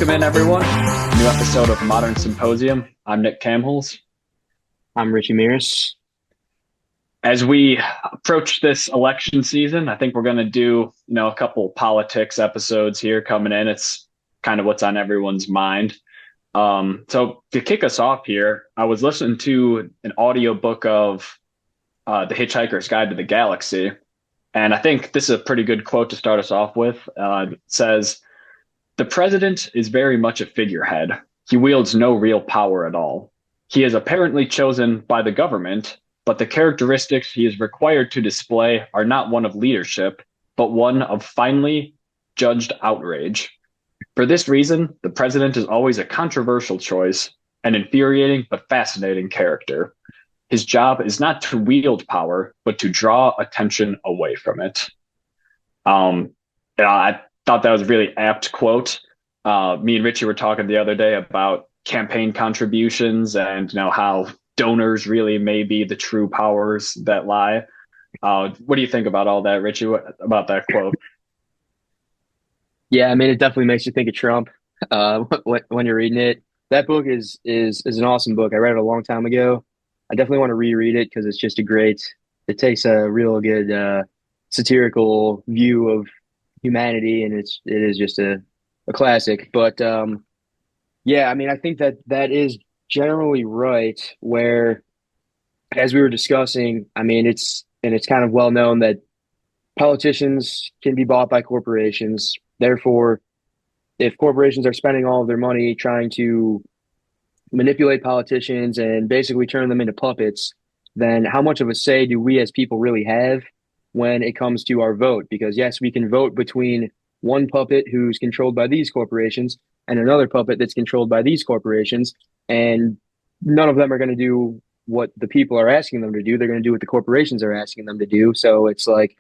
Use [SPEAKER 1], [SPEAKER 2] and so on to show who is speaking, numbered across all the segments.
[SPEAKER 1] Welcome in, everyone. New episode of Modern Symposium. I'm Nick Camholes.
[SPEAKER 2] I'm Richie Mears.
[SPEAKER 1] As we approach this election season, I think we're going to do, a couple politics episodes here coming in. It's kind of what's on everyone's mind. So to kick us off here, I was listening to an audiobook of The Hitchhiker's Guide to the Galaxy, and I think this is a pretty good quote to start us off with. It says, "The president is very much a figurehead. He wields no real power at all. He is apparently chosen by the government, but the characteristics he is required to display are not one of leadership, but one of finely judged outrage. For this reason, the president is always a controversial choice, an infuriating but fascinating character. His job is not to wield power, but to draw attention away from it." Um, I thought that was a really apt quote. Me and Richie were talking the other day about campaign contributions and how donors really may be the true powers that lie. What do you think about all that, Richie? What about that quote?
[SPEAKER 2] Yeah, I mean, it definitely makes you think of Trump when you're reading it. That book is an awesome book. I read it a long time ago. I definitely want to reread it because it's just a great. It takes a real good satirical view of humanity, and it is just a classic. But yeah, I mean, I think that is generally right. Where, as we were discussing, I mean, it's kind of well known that politicians can be bought by corporations. Therefore, if corporations are spending all of their money trying to manipulate politicians and basically turn them into puppets, then how much of a say do we as people really have when it comes to our vote? Because yes, we can vote between one puppet who's controlled by these corporations and another puppet that's controlled by these corporations, and none of them are going to do what the people are asking them to do. They're going to do what the corporations are asking them to do. So it's like,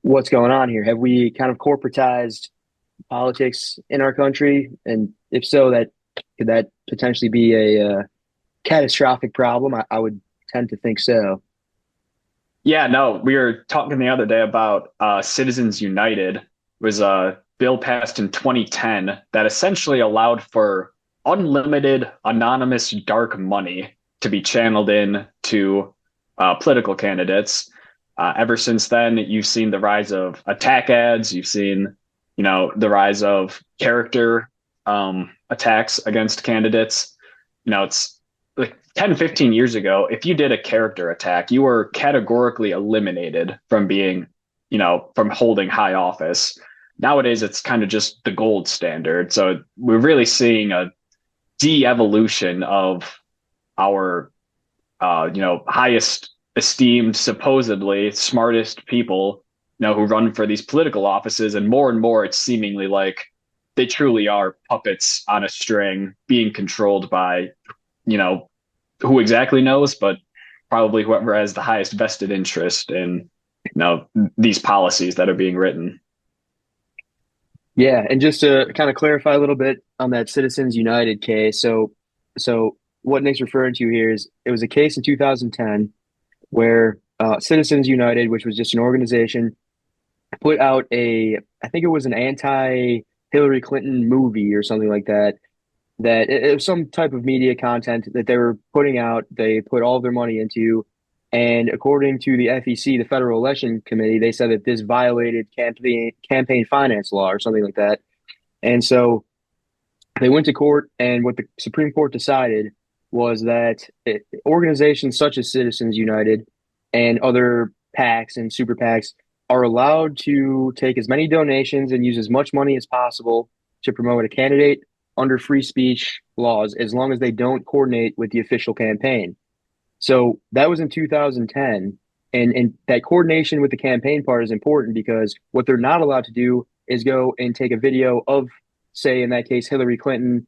[SPEAKER 2] what's going on here? Have we kind of corporatized politics in our country? And if so, that could that potentially be a catastrophic problem? I would tend to think so.
[SPEAKER 1] Yeah, no, we were talking the other day about Citizens United. It was a bill passed in 2010 that essentially allowed for unlimited anonymous dark money to be channeled in to political candidates. Ever since then, you've seen the rise of attack ads. You've seen, the rise of character attacks against candidates. It's like 10, 15 years ago, if you did a character attack, you were categorically eliminated from being, from holding high office. Nowadays, it's kind of just the gold standard. So we're really seeing a de-evolution of our, highest esteemed, supposedly smartest people, who run for these political offices. And more, it's seemingly like they truly are puppets on a string being controlled by, who exactly knows, but probably whoever has the highest vested interest in, these policies that are being written.
[SPEAKER 2] Yeah, and just to kind of clarify a little bit on that Citizens United case. So what Nick's referring to here is it was a case in 2010 where Citizens United, which was just an organization, put out I think it was an anti-Hillary Clinton movie or something like that. That it was some type of media content that they were putting out. They put all of their money into, and according to the FEC, the Federal Election Committee, they said that this violated campaign finance law or something like that. And so they went to court, and what the Supreme Court decided was that organizations such as Citizens United and other PACs and super PACs are allowed to take as many donations and use as much money as possible to promote a candidate under free speech laws as long as they don't coordinate with the official campaign. So that was in 2010. And that coordination with the campaign part is important because what they're not allowed to do is go and take a video of, say, in that case, Hillary Clinton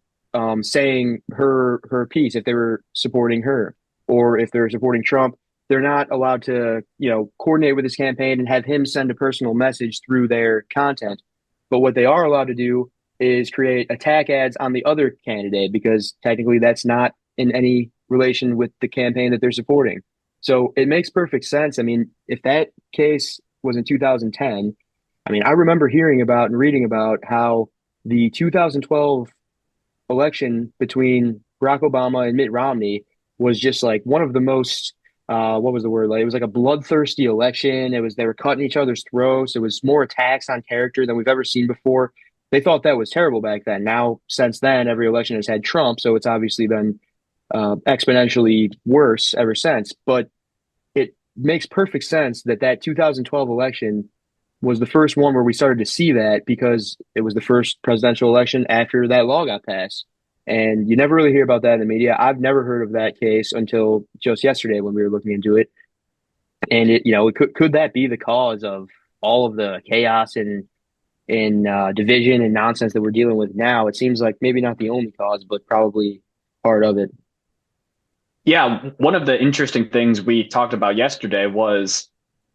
[SPEAKER 2] saying her piece if they were supporting her, or if they're supporting Trump. They're not allowed to, coordinate with his campaign and have him send a personal message through their content. But what they are allowed to do is create attack ads on the other candidate because technically that's not in any relation with the campaign that they're supporting. So it makes perfect sense. I mean, if that case was in 2010, I mean, I remember hearing about and reading about how the 2012 election between Barack Obama and Mitt Romney was just like one of the most what was the word? Like it was like a bloodthirsty election. It was they were cutting each other's throats. It was more attacks on character than we've ever seen before. They thought that was terrible back then. Now, since then, every election has had Trump, so it's obviously been exponentially worse ever since. But it makes perfect sense that that 2012 election was the first one where we started to see that because it was the first presidential election after that law got passed. And you never really hear about that in the media. I've never heard of that case until just yesterday when we were looking into it. And could that be the cause of all of the chaos and division and nonsense that we're dealing with now? It seems like maybe not the only cause, but probably part of it.
[SPEAKER 1] Yeah, one of the interesting things we talked about yesterday was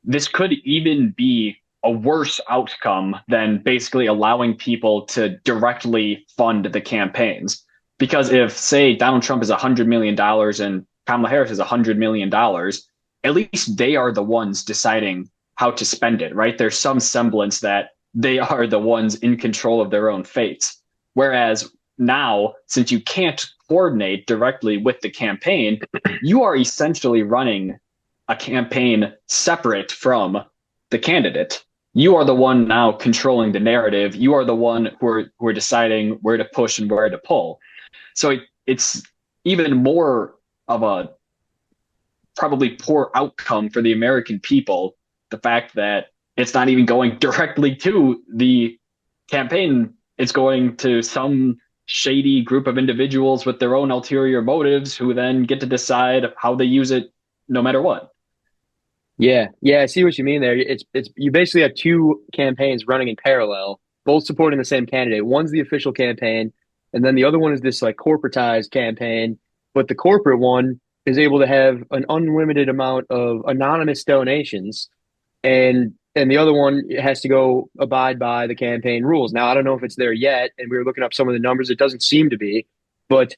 [SPEAKER 1] this could even be a worse outcome than basically allowing people to directly fund the campaigns. Because if, say, Donald Trump is $100 million and Kamala Harris is $100 million, at least they are the ones deciding how to spend it, right? There's some semblance that they are the ones in control of their own fates. Whereas now, since you can't coordinate directly with the campaign, you are essentially running a campaign separate from the candidate. You are the one now controlling the narrative. You are the one who are deciding where to push and where to pull. So it's even more of a probably poor outcome for the American people. The fact that it's not even going directly to the campaign, it's going to some shady group of individuals with their own ulterior motives who then get to decide how they use it no matter what.
[SPEAKER 2] Yeah, yeah, I see what you mean there. It's you basically have two campaigns running in parallel, both supporting the same candidate. One's the official campaign, and then the other one is this like corporatized campaign. But the corporate one is able to have an unlimited amount of anonymous donations, and the other one has to go abide by the campaign rules. Now, I don't know if it's there yet, and we were looking up some of the numbers. It doesn't seem to be, but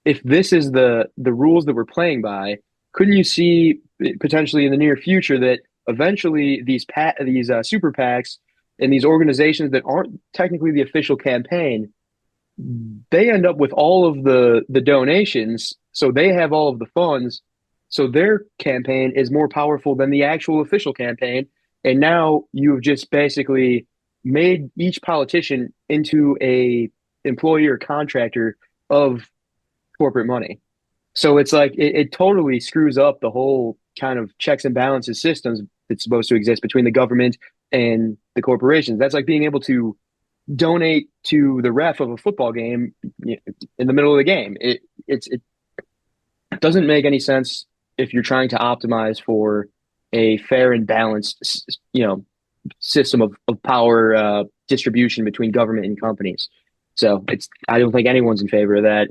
[SPEAKER 2] if this is the rules that we're playing by, couldn't you see potentially in the near future that eventually these super PACs and these organizations that aren't technically the official campaign, they end up with all of the donations, so they have all of the funds, so their campaign is more powerful than the actual official campaign, and now you've just basically made each politician into a employee or contractor of corporate money. So it's like it totally screws up the whole kind of checks and balances systems that's supposed to exist between the government and the corporations. That's like being able to donate to the ref of a football game in the middle of the game. It doesn't make any sense if you're trying to optimize for a fair and balanced, system of power distribution between government and companies. So it's I don't think anyone's in favor of that.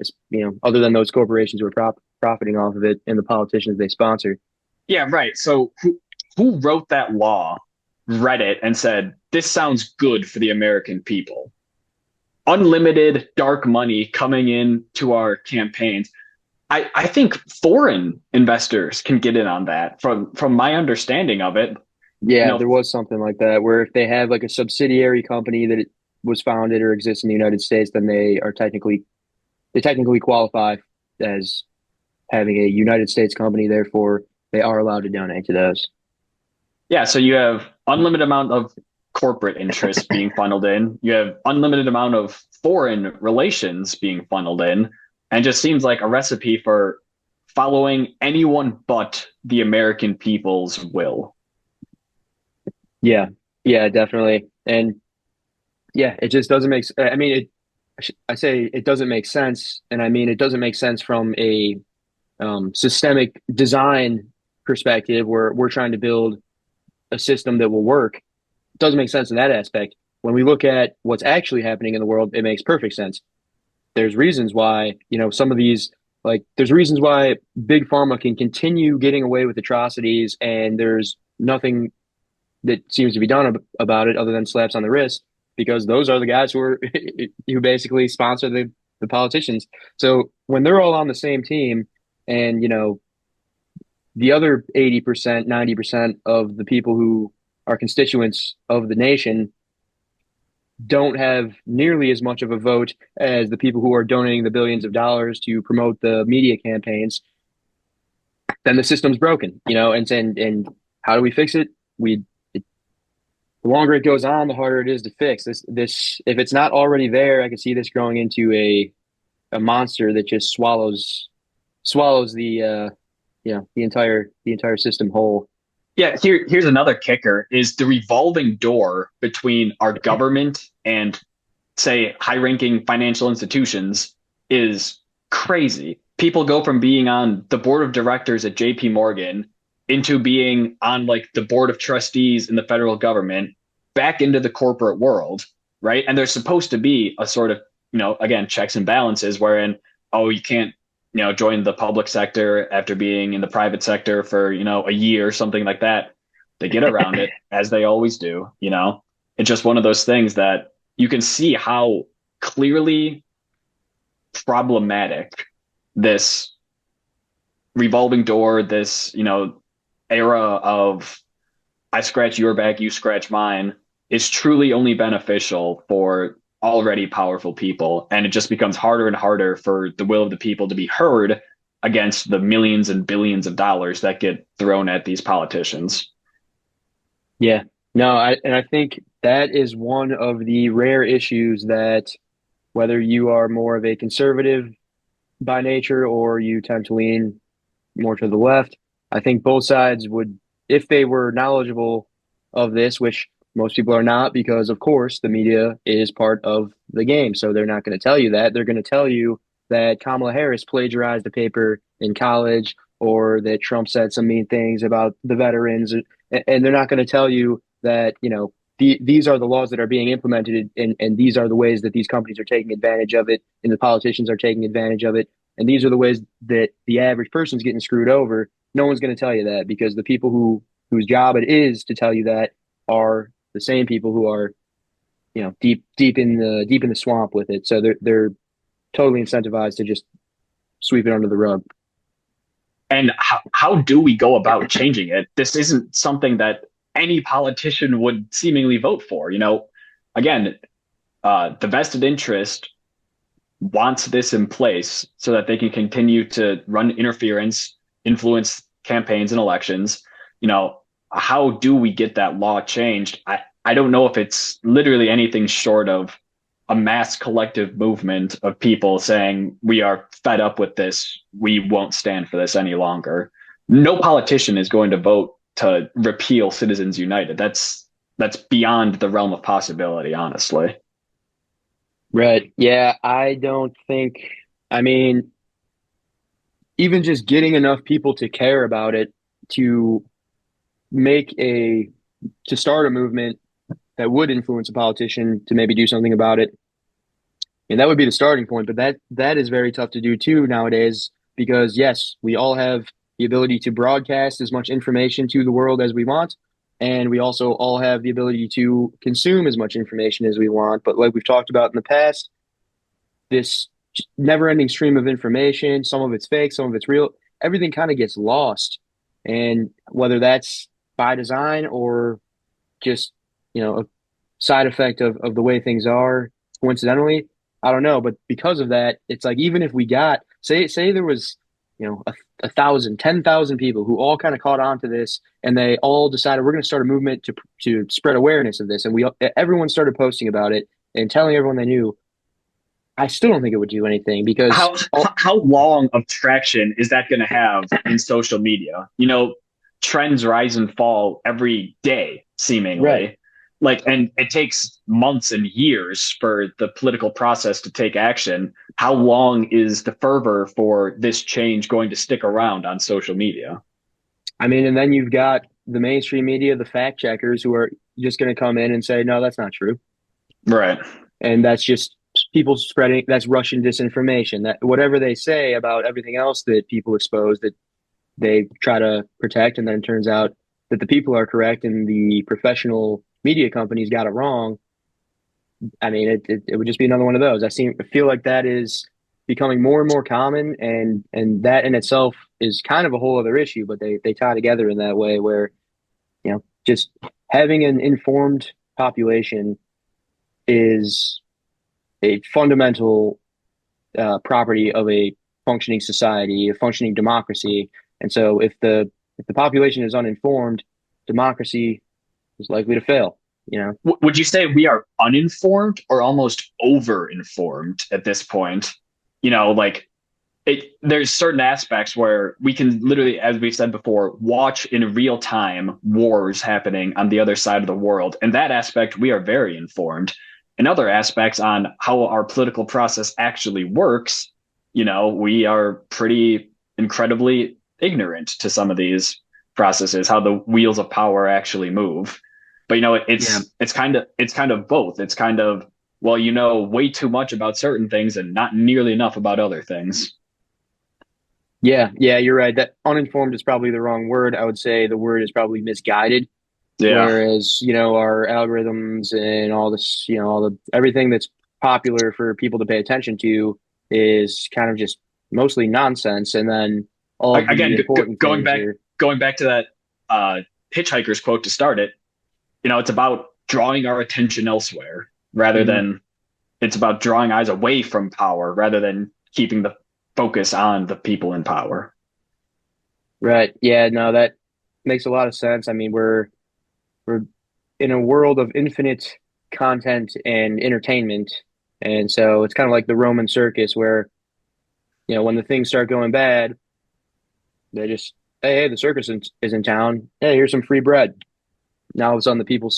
[SPEAKER 2] Other than those corporations who are profiting off of it and the politicians they sponsor.
[SPEAKER 1] Yeah, right. So who wrote that law, read it, and said, this sounds good for the American people? Unlimited dark money coming in to our campaigns. I think foreign investors can get in on that. From my understanding of it, you
[SPEAKER 2] Yeah,
[SPEAKER 1] know,
[SPEAKER 2] there was something like that where if they have like a subsidiary company that it was founded or exists in the United States, then they technically qualify as having a United States company. Therefore, they are allowed to donate to those.
[SPEAKER 1] yeah, so you have unlimited amount of corporate interests being funneled in. You have unlimited amount of foreign relations being funneled in, and just seems like a recipe for following anyone but the American people's will.
[SPEAKER 2] Yeah, yeah, definitely. And yeah, it just doesn't make. I mean, I say it doesn't make sense, and I mean it doesn't make sense from a systemic design perspective, where we're trying to build a system that will work. It doesn't make sense in that aspect. When we look at what's actually happening in the world, it makes perfect sense. There's reasons why, some of these, like, there's reasons why big pharma can continue getting away with atrocities, and there's nothing that seems to be done about it other than slaps on the wrist, because those are the guys who are who basically sponsor the politicians. So when they're all on the same team, and the other 80%, 90% of the people who are constituents of the nation don't have nearly as much of a vote as the people who are donating the billions of dollars to promote the media campaigns, then the system's broken, and how do we fix it? The longer it goes on, the harder it is to fix. This if it's not already there, I can see this growing into a monster that just swallows the entire system whole.
[SPEAKER 1] Yeah, here's another kicker is the revolving door between our government and say high-ranking financial institutions is crazy. People go from being on the board of directors at JP Morgan into being on like the board of trustees in the federal government back into the corporate world, right? And there's supposed to be a sort of, again, checks and balances wherein, oh, you can't, join the public sector after being in the private sector for, a year, something like that. They get around it as they always do. It's just one of those things that you can see how clearly problematic this revolving door, this, era of I scratch your back, you scratch mine, is truly only beneficial for already powerful people. And it just becomes harder and harder for the will of the people to be heard against the millions and billions of dollars that get thrown at these politicians.
[SPEAKER 2] Yeah. No, I think that is one of the rare issues that whether you are more of a conservative by nature or you tend to lean more to the left, I think both sides would, if they were knowledgeable of this, which most people are not, because of course the media is part of the game. So they're not going to tell you that. They're going to tell you that Kamala Harris plagiarized a paper in college or that Trump said some mean things about the veterans. And they're not going to tell you that, these are the laws that are being implemented and these are the ways that these companies are taking advantage of it and the politicians are taking advantage of it. And these are the ways that the average person's getting screwed over. No one's going to tell you that because the people whose job it is to tell you that are the same people who are, deep in the swamp with it. So they're totally incentivized to just sweep it under the rug.
[SPEAKER 1] And how do we go about changing it? This isn't something that any politician would seemingly vote for. Again, the vested interest wants this in place so that they can continue to run interference, influence campaigns and elections. How do we get that law changed? I don't know if it's literally anything short of a mass collective movement of people saying we are fed up with this. We won't stand for this any longer. No politician is going to vote to repeal Citizens United. That's beyond the realm of possibility, honestly.
[SPEAKER 2] Right. Yeah, I don't think, I mean, even just getting enough people to care about it to make a, to start a movement that would influence a politician to maybe do something about it. And that would be the starting point, but that is very tough to do too nowadays because yes, we all have the ability to broadcast as much information to the world as we want, and we also all have the ability to consume as much information as we want. But like we've talked about in the past, this never-ending stream of information, some of it's fake, some of it's real, everything kind of gets lost. And whether that's by design or just, a side effect of the way things are coincidentally, I don't know. But because of that, it's like even if we got say there was, a thousand, 10,000 people who all kind of caught on to this and they all decided we're going to start a movement to spread awareness of this and everyone started posting about it and telling everyone they knew. I still don't think it would do anything because
[SPEAKER 1] how how long of traction is that going to have in social media? Trends rise and fall every day,
[SPEAKER 2] right.
[SPEAKER 1] seemingly. And it takes months and years for the political process to take action. How long is the fervor for this change going to stick around on social media?
[SPEAKER 2] I mean, and then you've got the mainstream media, the fact checkers who are just going to come in and say, no, that's not true.
[SPEAKER 1] Right.
[SPEAKER 2] And that's just people spreading, that's Russian disinformation. That whatever they say about everything else that people expose that they try to protect, and then it turns out that the people are correct and the professional media companies got it wrong. I mean, it would just be another one of those. I feel like that is becoming more and more common, and that in itself is kind of a whole other issue. But they tie together in that way where just having an informed population is a fundamental property of a functioning society, a functioning democracy. And so if the population is uninformed, democracy is likely to fail, you know?
[SPEAKER 1] Would you say we are uninformed or almost over-informed at this point? Like there's certain aspects where we can literally, as we've said before, watch in real time wars happening on the other side of the world. And that aspect, we are very informed. In other aspects on how our political process actually works, we are pretty incredibly ignorant to some of these processes, how the wheels of power actually move. But
[SPEAKER 2] Yeah.
[SPEAKER 1] it's kind of both. It's kind of, well, way too much about certain things and not nearly enough about other things.
[SPEAKER 2] Yeah, yeah, you're right. That uninformed is probably the wrong word. I would say the word is probably misguided.
[SPEAKER 1] Yeah.
[SPEAKER 2] Whereas, our algorithms and all this, all the everything that's popular for people to pay attention to is kind of just mostly nonsense. And then all of the
[SPEAKER 1] Again,
[SPEAKER 2] important
[SPEAKER 1] going
[SPEAKER 2] things
[SPEAKER 1] back
[SPEAKER 2] are,
[SPEAKER 1] going back to that hitchhiker's quote to start it, it's about drawing our attention elsewhere rather
[SPEAKER 2] Mhm.
[SPEAKER 1] than it's about drawing eyes away from power rather than keeping the focus on the people in power.
[SPEAKER 2] Right. Yeah, no, that makes a lot of sense. I mean, we're in a world of infinite content and entertainment. And so it's kind of like the Roman circus where, when the things start going bad, they just, hey, the circus is in town. Hey, here's some free bread. Now all of a sudden the people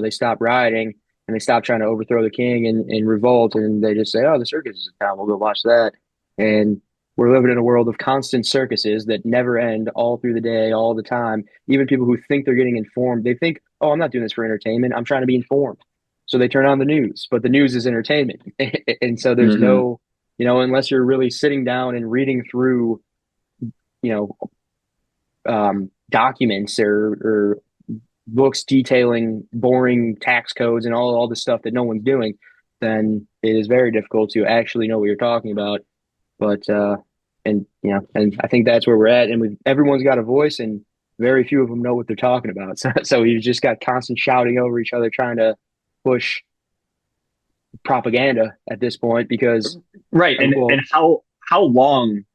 [SPEAKER 2] they stop rioting and they stop trying to overthrow the king and revolt. And they just say, oh, the circus is in town. We'll go watch that. And we're living in a world of constant circuses that never end all through the day, all the time. Even people who think they're getting informed, they think, oh, I'm not doing this for entertainment. I'm trying to be informed. So they turn on the news, but the news is entertainment. And so there's
[SPEAKER 1] Mm-hmm.
[SPEAKER 2] no, unless you're really sitting down and reading through, you know, documents or books detailing boring tax codes and all the stuff that no one's doing, then it is very difficult to actually know what you're talking about. But and I think that's where we're at. And everyone's got a voice, and very few of them know what they're talking about. So you just got constant shouting over each other, trying to push propaganda at this point because,
[SPEAKER 1] Right. And
[SPEAKER 2] well,
[SPEAKER 1] how long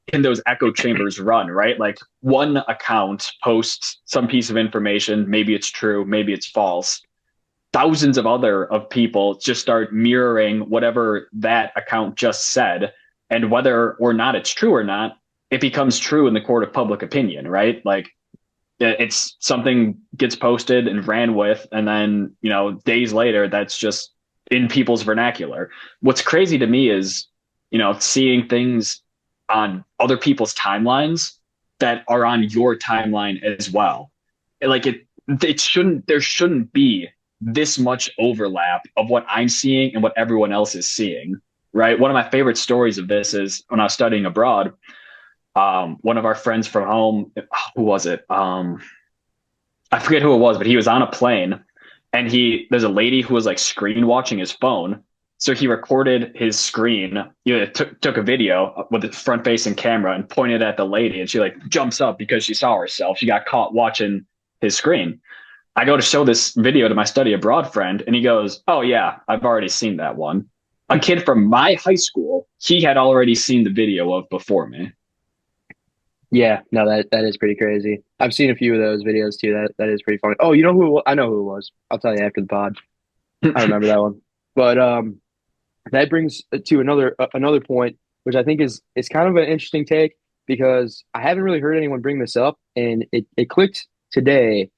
[SPEAKER 1] can those echo chambers run, right? Like one account posts some piece of information, maybe it's true, maybe it's false. Thousands of people just start mirroring whatever that account just said, and whether or not it's true or not, it becomes true in the court of public opinion, right? Like it's something gets posted and ran with, and then days later that's just in people's vernacular. What's crazy to me is seeing things on other people's timelines that are on your timeline as well. Like it shouldn't there shouldn't be this much overlap of what I'm seeing and what everyone else is seeing, right? One of my favorite stories of this is when I was studying abroad. One of our friends from home, who was it? I forget who it was, but he was on a plane, and there's a lady who was like screen watching his phone. So he recorded his screen, took a video with the front facing camera and pointed at the lady, and she like jumps up because she saw herself. She got caught watching his screen. I go to show this video to my study abroad friend, and he goes, "Oh yeah, I've already seen that one." A kid from my high school, he had already seen the video of before me.
[SPEAKER 2] yeah, no, that is pretty crazy. I've seen a few of those videos too. That is pretty funny. Oh, you know who? I know who it was. I'll tell you after the pod. I remember that one. But that brings to another point, which I think is kind of an interesting take because I haven't really heard anyone bring this up, and it clicked today.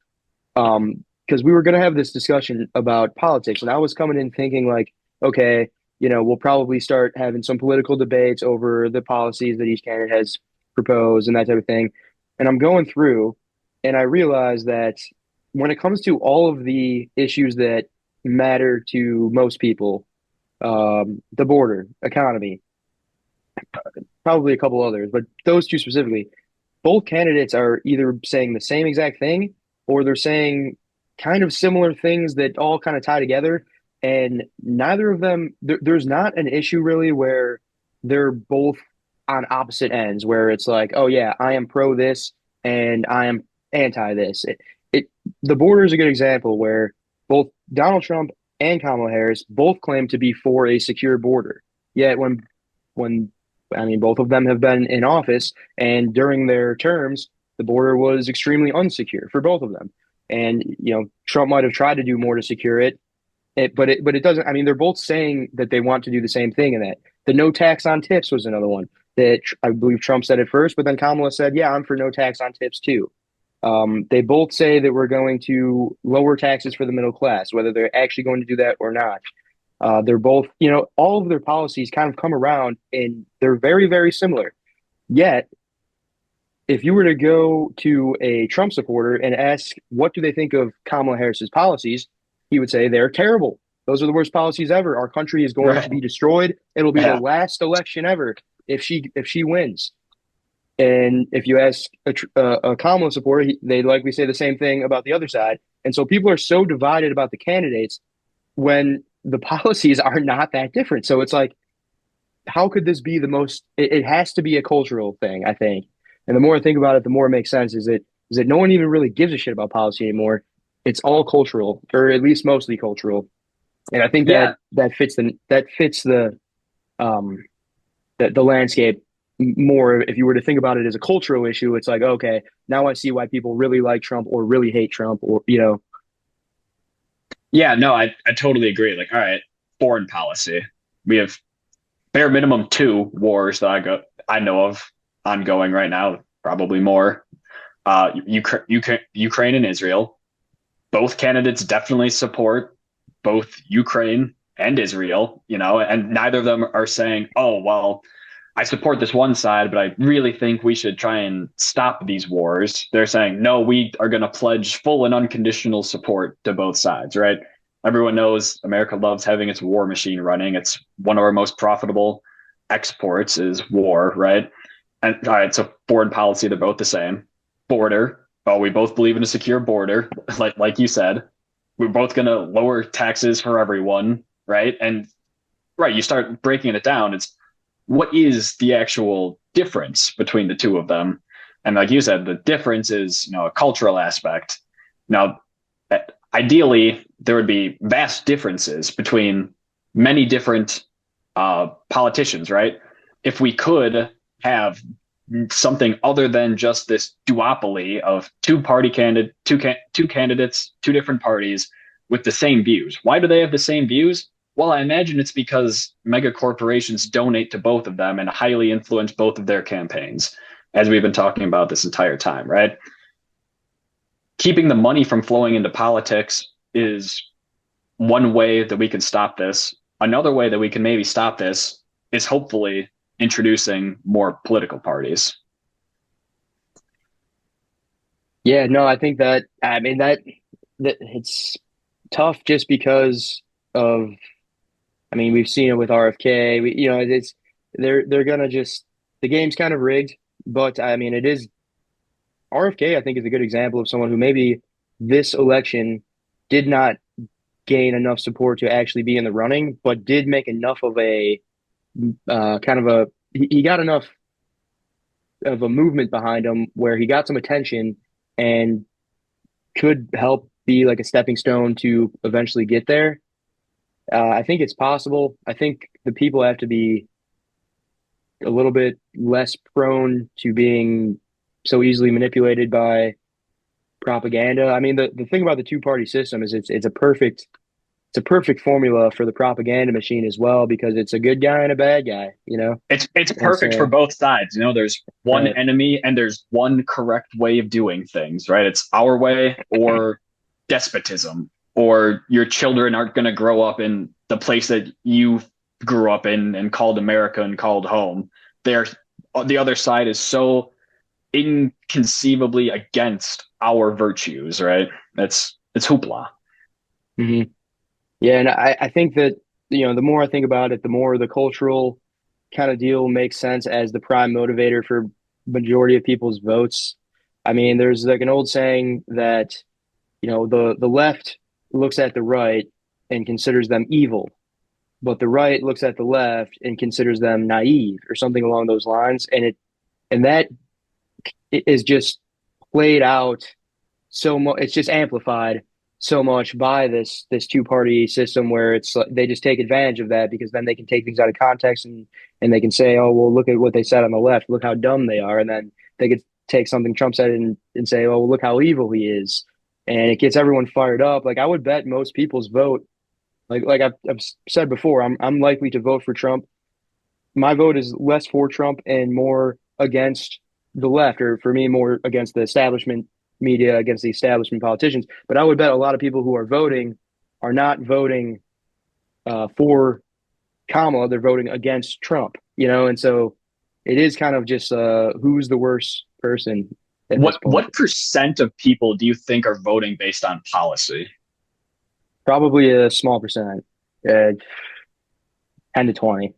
[SPEAKER 2] Because we were going to have this discussion about politics, and I was coming in thinking like, okay, we'll probably start having some political debates over the policies that each candidate has proposed and that type of thing. And I'm going through, and I realize that when it comes to all of the issues that matter to most people, the border, economy, probably a couple others, but those two specifically, both candidates are either saying the same exact thing or they're saying kind of similar things that all kind of tie together. And neither of them, there's not an issue really where they're both on opposite ends, where it's like, oh, yeah, I am pro this and I am anti this. The border is a good example where both Donald Trump and Kamala Harris both claim to be for a secure border. Yet when I mean both of them have been in office and during their terms, the border was extremely unsecure for both of them. And Trump might have tried to do more to secure it, but it doesn't. I mean, they're both saying that they want to do the same thing. In that the no tax on tips was another one that I believe Trump said it first, but then Kamala said, "Yeah, I'm for no tax on tips too." They both say that we're going to lower taxes for the middle class, whether they're actually going to do that or not. They're both, all of their policies kind of come around and they're very, very similar. Yet, if you were to go to a Trump supporter and ask what do they think of Kamala Harris's policies, he would say they're terrible. Those are the worst policies ever. Our country is going to
[SPEAKER 1] Right.
[SPEAKER 2] be destroyed. It'll be the
[SPEAKER 1] Yeah.
[SPEAKER 2] last election ever if she wins. And if you ask a Kamala supporter, they'd likely say the same thing about the other side. And so people are so divided about the candidates when the policies are not that different. So it's like, how could this be the most? It has to be a cultural thing, I think. And the more I think about it, the more it makes sense. Is that no one even really gives a shit about policy anymore? It's all cultural, or at least mostly cultural. And I think that
[SPEAKER 1] Yeah.
[SPEAKER 2] that fits um the landscape more. If you were to think about it as a cultural issue, it's like, okay, now I see why people really like Trump or really hate Trump, or
[SPEAKER 1] Yeah. No, I totally agree. Like, all right, foreign policy. We have bare minimum two wars that I know of ongoing right now, probably more. Ukraine and Israel. Both candidates definitely support both Ukraine and Israel, and neither of them are saying, "Oh, well, I support this one side, but I really think we should try and stop these wars." They're saying, "No, we are going to pledge full and unconditional support to both sides," right? Everyone knows America loves having its war machine running. It's one of our most profitable exports is war, right? And all right, so foreign policy, they're both the same. Border, oh, we both believe in a secure border, like you said. We're both going to lower taxes for everyone, right? And right, you start breaking it down. It's what is the actual difference between the two of them? And like you said, the difference is a cultural aspect. Now, ideally, there would be vast differences between many different politicians, right? If we could have something other than just this duopoly of two candidates, two different parties with the same views. Why do they have the same views? Well, I imagine it's because mega corporations donate to both of them and highly influence both of their campaigns, as we've been talking about this entire time, right? Keeping the money from flowing into politics is one way that we can stop this. Another way that we can maybe stop this is hopefully introducing more political parties.
[SPEAKER 2] yeah, no, I think that I mean that it's tough just because of I mean we've seen it with RFK. It's they're gonna just the game's kind of rigged, but I mean it is RFK. I think is a good example of someone who maybe this election did not gain enough support to actually be in the running, but did make enough of a kind of a he got enough of a movement behind him where he got some attention and could help be like a stepping stone to eventually get there. I think it's possible. I think the people have to be a little bit less prone to being so easily manipulated by propaganda. I mean, the thing about the two-party system is it's a perfect formula for the propaganda machine as well because it's a good guy and a bad guy,
[SPEAKER 1] It's
[SPEAKER 2] And
[SPEAKER 1] perfect for
[SPEAKER 2] so,
[SPEAKER 1] both sides. There's one
[SPEAKER 2] right.
[SPEAKER 1] enemy and there's one correct way of doing things, right? It's our way or despotism, or your children aren't going to grow up in the place that you grew up in and called America and called home. They're the other side is so inconceivably against our virtues, right? It's hoopla.
[SPEAKER 2] hmm Yeah, and I think that the more I think about it, the more the cultural kind of deal makes sense as the prime motivator for majority of people's votes. I mean, there's like an old saying that the left looks at the right and considers them evil, but the right looks at the left and considers them naive or something along those lines. And that is just played out so much. It's just amplified so much by this two party system where it's they just take advantage of that because then they can take things out of context and they can say, oh well, look at what they said on the left, look how dumb they are, and then they could take something Trump said and say, oh well, look how evil he is, and it gets everyone fired up. Like I would bet most people's vote, like I've said before, I'm likely to vote for Trump. My vote is less for Trump and more against the left, or for me, more against the establishment media, against the establishment politicians. But I would bet a lot of people who are voting are not voting for Kamala; they're voting against Trump. And so it is kind of just who's the worst person at this point.
[SPEAKER 1] What percent of people do you think are voting based on policy?
[SPEAKER 2] Probably a small percent, 10 to 20,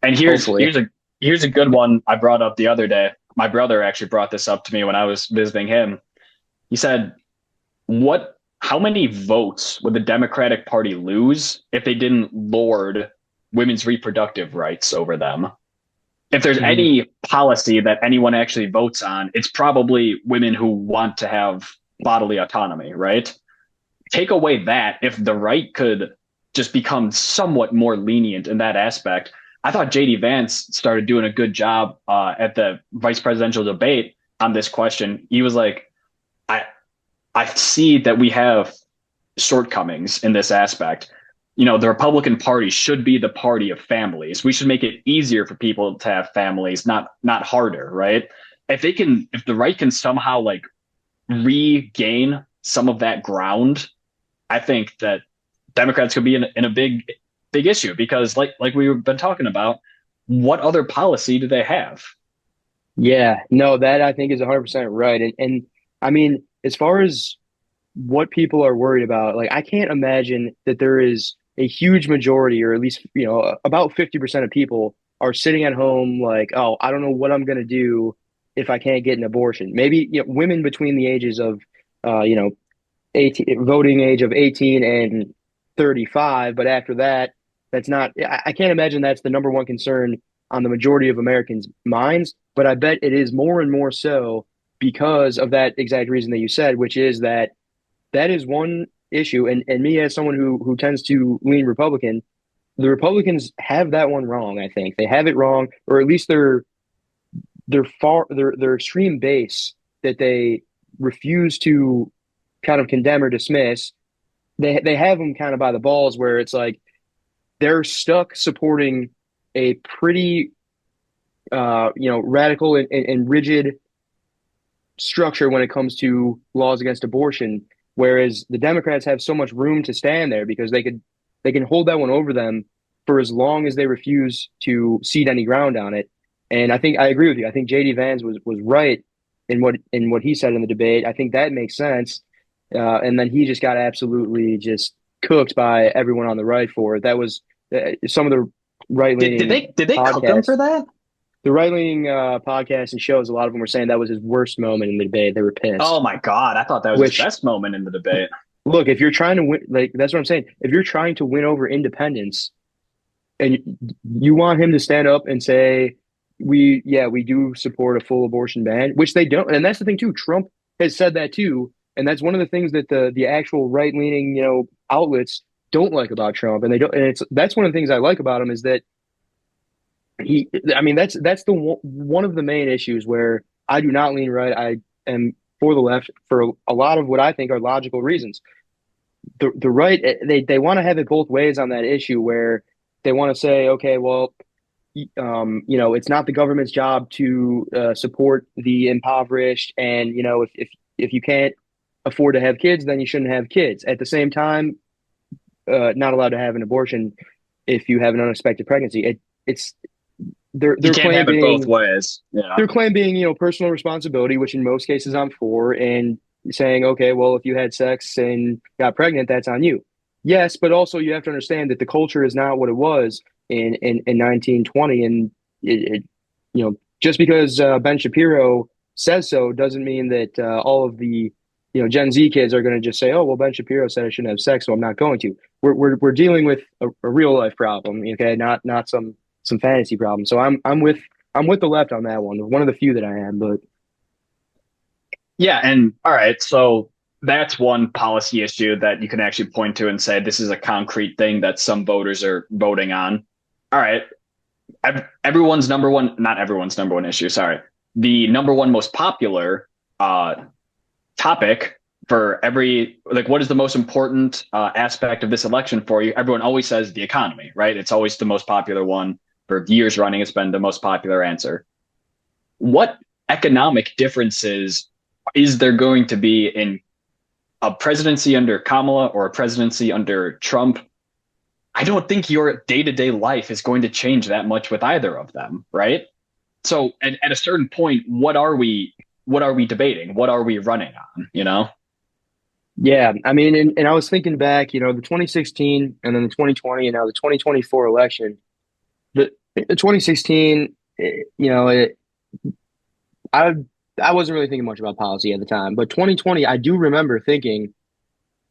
[SPEAKER 1] And
[SPEAKER 2] hopefully.
[SPEAKER 1] here's a good one I brought up the other day. My brother actually brought this up to me when I was visiting him. He said, "What? How many votes would the Democratic Party lose if they didn't lord women's reproductive rights over them? If there's
[SPEAKER 2] Mhm.
[SPEAKER 1] any policy that anyone actually votes on, it's probably women who want to have bodily autonomy, right? Take away that, if the right could just become somewhat more lenient in that aspect. I thought JD Vance started doing a good job at the vice presidential debate on this question. He was like, I I see that we have shortcomings in this aspect. The Republican Party should be the party of families. We should make it easier for people to have families, not harder, right? If the right can somehow like regain some of that ground, I think that Democrats could be in a big issue because like we've been talking about, what other policy do they have?
[SPEAKER 2] Yeah, no, that I think is 100% right. And I mean, as far as what people are worried about, like I can't imagine that there is a huge majority, or at least, about 50% of people are sitting at home like, oh, I don't know what I'm going to do if I can't get an abortion. Maybe, women between the ages of, uh, you know, 18, voting age of 18 and 35, but after that, that's not, I can't imagine that's the number one concern on the majority of Americans' minds, but I bet it is more and more so because of that exact reason that you said, which is that is one issue. And me as someone who tends to lean Republican, the Republicans have that one wrong. I think they have it wrong, or at least their extreme base that they refuse to kind of condemn or dismiss. They have them kind of by the balls, where it's like they're stuck supporting a pretty radical and rigid structure when it comes to laws against abortion, whereas the Democrats have so much room to stand there because they can hold that one over them for as long as they refuse to cede any ground on it. And I think I agree with you. I think JD Vance was right in what he said in the debate. I think that makes sense. And then he just got absolutely just cooked by everyone on the right for it. That was some of the right leaning
[SPEAKER 1] Did they cook them
[SPEAKER 2] podcasts
[SPEAKER 1] for that?
[SPEAKER 2] the right leaning podcasts and shows, a lot of them were saying that was his worst moment in the debate. They were
[SPEAKER 1] Oh
[SPEAKER 2] pissed.
[SPEAKER 1] my God, I thought that was his
[SPEAKER 2] Which,
[SPEAKER 1] best moment in the debate.
[SPEAKER 2] look, if you're trying to win, like that's what I'm saying. If you're trying to win over independents, and you want him to stand up and say, we do support a full abortion ban, which they don't, and that's the thing too. Trump has said that too, and that's one of the things that the actual right leaning outlets don't like about Trump, and they don't, and that's one of the things I like about him is that I mean, that's the one of the main issues where I do not lean right. I am for the left for a lot of what I think are logical reasons. The right, they want to have it both ways on that issue, where they want to say, okay, well, it's not the government's job to support the impoverished, and if you can't afford to have kids, then you shouldn't have kids. At the same time, not allowed to have an abortion if you have an unexpected pregnancy. It's their
[SPEAKER 1] You
[SPEAKER 2] their
[SPEAKER 1] can't
[SPEAKER 2] claim
[SPEAKER 1] have it both
[SPEAKER 2] being
[SPEAKER 1] ways. Yeah.
[SPEAKER 2] their claim being, personal responsibility, which in most cases I'm for, and saying, okay, well, if you had sex and got pregnant, that's on you. Yes, but also you have to understand that the culture is not what it was in 1920, and just because Ben Shapiro says so doesn't mean that all of the Gen Z kids are going to just say, oh well, Ben Shapiro said I shouldn't have sex, so I'm not going to. We're dealing with a real life problem, okay, not some fantasy problem. So I'm with the left on that one. One of the few that I am, but
[SPEAKER 1] Yeah, and all right, so that's one policy issue that you can actually point to and say this is a concrete thing that some voters are voting on. All right, everyone's number one, not everyone's number one issue. Sorry, the number one most popular uh, topic for every like what is the most important aspect of this election for you? Everyone always says the economy, right? It's always the most popular one for years running. It's been the most popular answer. What economic differences is there going to be in a presidency under Kamala or a presidency under Trump? I don't think your day to day life is going to change that much with either of them, right? So at a certain point, what are we debating? What are we running on? You know?
[SPEAKER 2] Yeah, I mean, and I was thinking back, the 2016 and then the 2020 and now the 2024 election. The 2016, I I wasn't really thinking much about policy at the time, but 2020, I do remember thinking,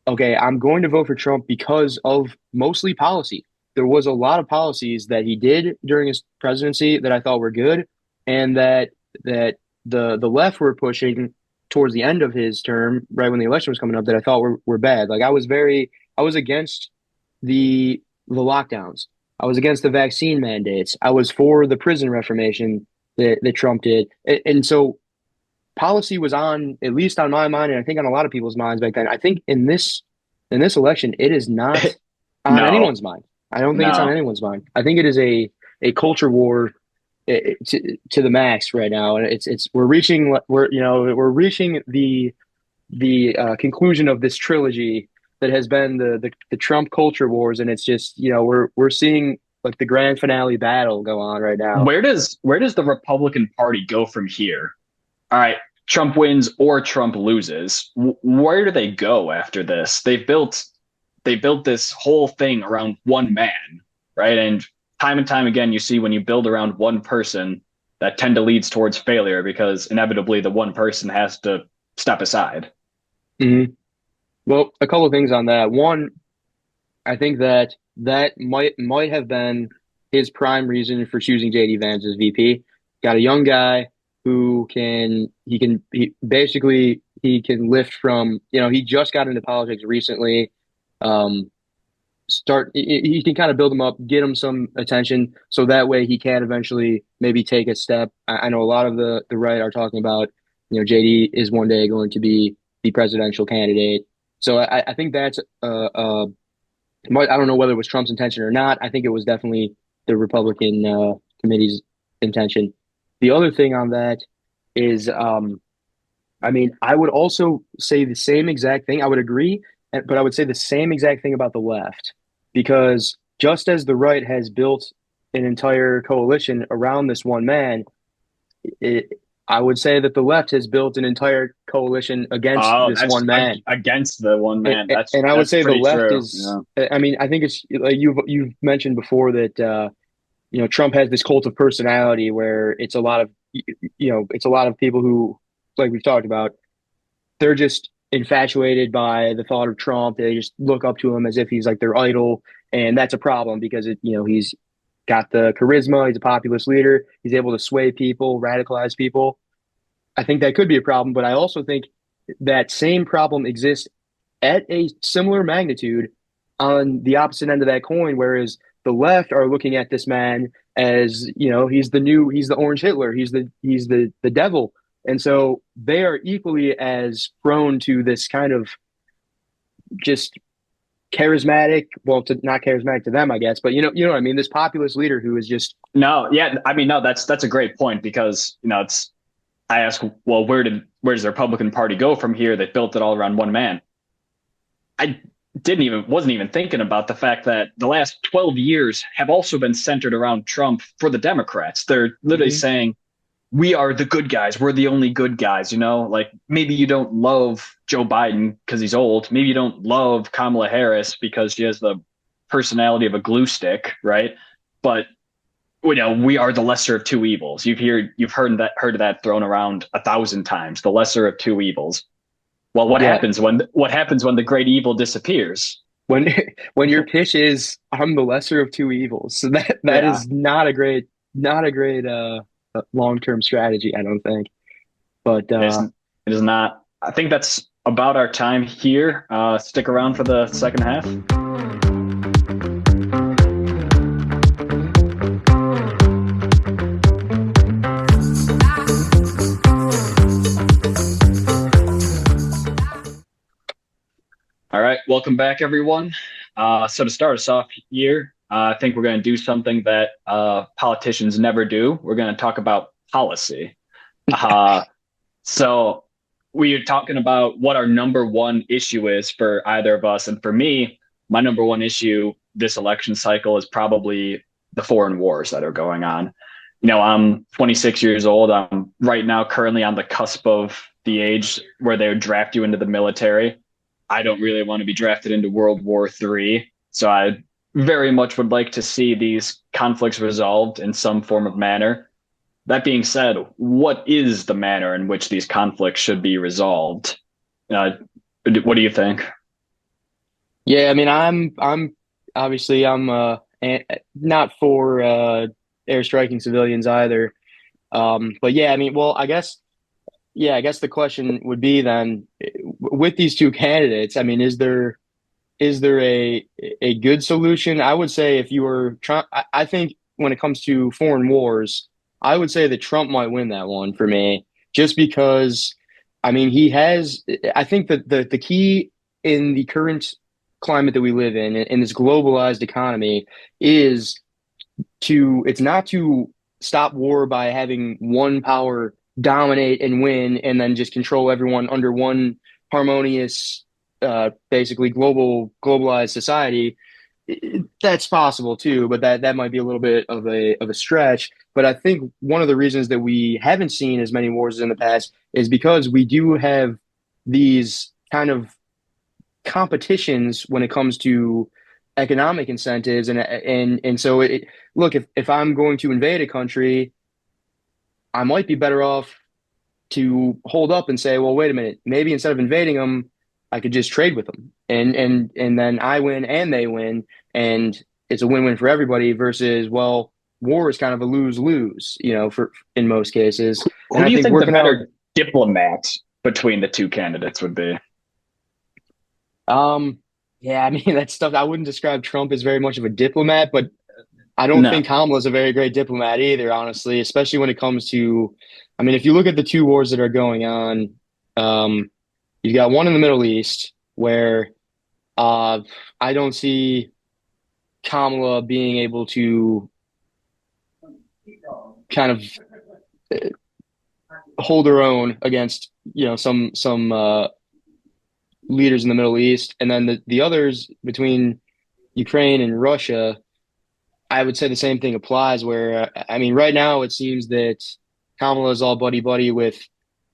[SPEAKER 2] okay, I'm going to vote for Trump because of mostly policy. There was a lot of policies that he did during his presidency that I thought were good, and that the left were pushing towards the end of his term, right when the election was coming up, that I thought were bad. Like I was against the lockdowns. I was against the vaccine mandates. I was for the prison reformation that Trump did. And so policy was on, at least on my mind, and I think on a lot of people's minds back then. I think in this election, it is not on
[SPEAKER 1] No,
[SPEAKER 2] anyone's mind. I don't think it's on
[SPEAKER 1] no.
[SPEAKER 2] anyone's mind. I think it is a culture war to the max right now, and it's we're reaching the conclusion of this trilogy that has been the Trump culture wars, and it's just we're seeing like the grand finale battle go on right now.
[SPEAKER 1] Where does the Republican Party go from here? All right, Trump wins or Trump loses. Where do they go after this? They built this whole thing around one man, right? And time again, you see when you build around one person, that tend to leads towards failure because inevitably the one person has to step aside.
[SPEAKER 2] Mhm. Well, a couple of things on that. One, I think that might have been his prime reason for choosing JD Vance as VP. Got a young guy who he can lift from, he just got into politics recently. Um, he can kind of build him up, get him some attention, so that way he can eventually maybe take a step. I know a lot of the right are talking about, JD is one day going to be the presidential candidate. So I think that's I don't know whether it was Trump's intention or not. I think it was definitely the Republican committee's intention. The other thing on that is, I mean, I would also say the same exact thing. I would agree, but I would say the same exact thing about the left, because just as the right has built an entire coalition around this one man, it, I would say that the left has built an entire coalition against
[SPEAKER 1] Oh,
[SPEAKER 2] this
[SPEAKER 1] that's
[SPEAKER 2] one man.
[SPEAKER 1] against the one man. That's
[SPEAKER 2] And I would
[SPEAKER 1] that's
[SPEAKER 2] say the
[SPEAKER 1] pretty
[SPEAKER 2] left
[SPEAKER 1] true.
[SPEAKER 2] is,
[SPEAKER 1] Yeah.
[SPEAKER 2] I mean, I think it's like you've mentioned before that Trump has this cult of personality where it's a lot of it's a lot of people who, like we've talked about, they're just infatuated by the thought of Trump. They just look up to him as if he's like their idol, and that's a problem because he's got the charisma. He's a populist leader. He's able to sway people, radicalize people. I think that could be a problem, but I also think that same problem exists at a similar magnitude on the opposite end of that coin, whereas the left are looking at this man as, he's the orange Hitler, he's the devil. And so they are equally as prone to this kind of just charismatic, well, not charismatic to them, I guess, but you know what I mean? This populist leader who is just,
[SPEAKER 1] No, yeah, I mean, no, that's a great point because it's. I ask, well, where does the Republican Party go from here? They built it all around one man. I didn't even wasn't even thinking about the fact that the last 12 years have also been centered around Trump for the Democrats. They're literally
[SPEAKER 2] mhm.
[SPEAKER 1] saying we are the good guys. We're the only good guys, Like maybe you don't love Joe Biden because he's old. Maybe you don't love Kamala Harris because she has the personality of a glue stick, right? But we are the lesser of two evils. You've heard of that thrown around 1,000 times. The lesser of two evils. Well,
[SPEAKER 2] Yeah.
[SPEAKER 1] what happens when the great evil disappears?
[SPEAKER 2] When when your pitch is I'm the lesser of two evils, so that
[SPEAKER 1] Yeah,
[SPEAKER 2] is not a great long-term strategy, I don't think. But
[SPEAKER 1] it is. It is not. I think that's about our time here. Stick around for the second half. All right, welcome back, everyone. So to start us off here, I think we're going to do something that politicians never do. We're going to talk about policy. Uh, so we are talking about what our number one issue is for either of us. And for me, my number one issue this election cycle is probably the foreign wars that are going on. I'm 26 years old. I'm right now currently on the cusp of the age where they would draft you into the military. I don't really want to be drafted into World War III. So I very much would like to see these conflicts resolved in some form of manner. That being said, what is the manner in which these conflicts should be resolved? Uh, what do you think?
[SPEAKER 2] Yeah, I mean, I'm obviously not for airstriking civilians either. But yeah, I mean, well, I guess the question would be then with these two candidates, I mean, is there a good solution? I would say if you were trying, I think when it comes to foreign wars, I would say that Trump might win that one for me, just because, I mean, he has. I think that the key in the current climate that we live in this globalized economy is it's not to stop war by having one power dominate and win and then just control everyone under one harmonious basically globalized society. That's possible too, but that might be a little bit of a stretch. But I think one of the reasons that we haven't seen as many wars in the past is because we do have these kind of competitions when it comes to economic incentives and so look, if I'm going to invade a country, I might be better off to hold up and say, well, wait a minute, maybe instead of invading them, I could just trade with them, and then I win and they win, and it's a win-win for everybody. Versus, well, war is kind of a lose-lose, for in most cases. And
[SPEAKER 1] Who do
[SPEAKER 2] I
[SPEAKER 1] you
[SPEAKER 2] think
[SPEAKER 1] think the
[SPEAKER 2] working out,
[SPEAKER 1] better diplomat between the two candidates would be?
[SPEAKER 2] um, yeah, I mean that stuff. I wouldn't describe Trump as very much of a diplomat, but I don't
[SPEAKER 1] No.
[SPEAKER 2] think Kamala's a very great diplomat either, honestly, especially when it comes to, I mean, if you look at the two wars that are going on, um, you've got one in the Middle East where uh, I don't see Kamala being able to kind of hold her own against, some leaders in the Middle East, and then the others between Ukraine and Russia. I would say the same thing applies. Where I mean, right now it seems that Kamala is all buddy buddy with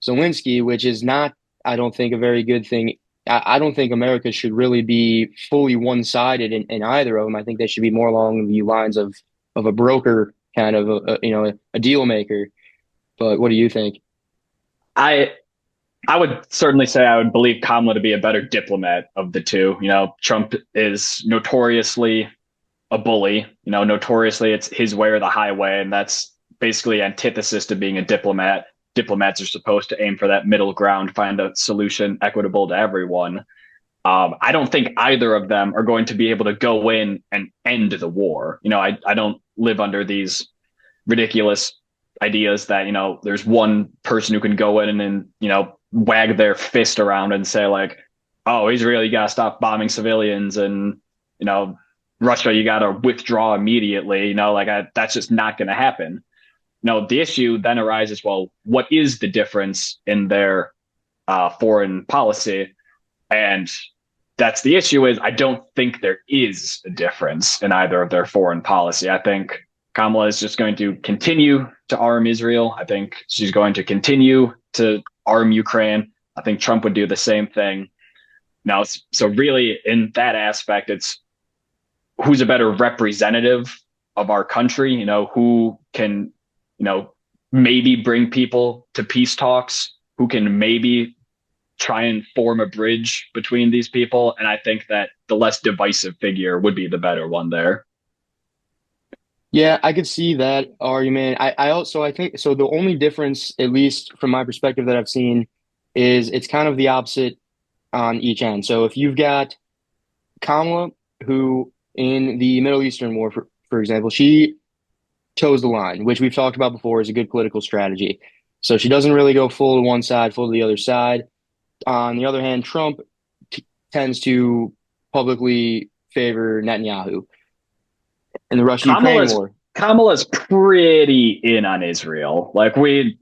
[SPEAKER 2] Zelensky, which is not, I don't think, a very good thing. I don't think America should really be fully one sided in either of them. I think they should be more along the lines of a broker kind of a deal maker. But what do you think?
[SPEAKER 1] I I would certainly say I would believe Kamala to be a better diplomat of the two. Trump is notoriously a bully. Notoriously it's his way or the highway, and that's basically antithesis to being a diplomat. Diplomats are supposed to aim for that middle ground, find a solution equitable to everyone. I don't think either of them are going to be able to go in and end the war. I don't live under these ridiculous ideas that, there's one person who can go in and, wag their fist around and say like, oh, Israel, you got to stop bombing civilians, and, Russia, you got to withdraw immediately. That's just not going to happen. No, the issue then arises, well, what is the difference in their foreign policy? And that's the issue is I don't think there is a difference in either of their foreign policy. I think Kamala is just going to continue to arm Israel. I think she's going to continue to arm Ukraine. I think Trump would do the same thing. Now, so really in that aspect, it's who's a better representative of our country, who can, maybe bring people to peace talks, who can maybe try and form a bridge between these people. And I think that the less divisive figure would be the better one there.
[SPEAKER 2] Yeah, I could see that argument. I also I think so. The only difference, at least from my perspective, that I've seen is it's kind of the opposite on each end. So if you've got Kamala, who in the Middle Eastern War, for example, she toes the line, which we've talked about before is a good political strategy. So she doesn't really go full to one side, full to the other side. On the other hand, Trump tends to publicly favor Netanyahu in the Russia-Ukraine
[SPEAKER 1] Kamala's
[SPEAKER 2] war.
[SPEAKER 1] Kamala's pretty in on Israel. Like we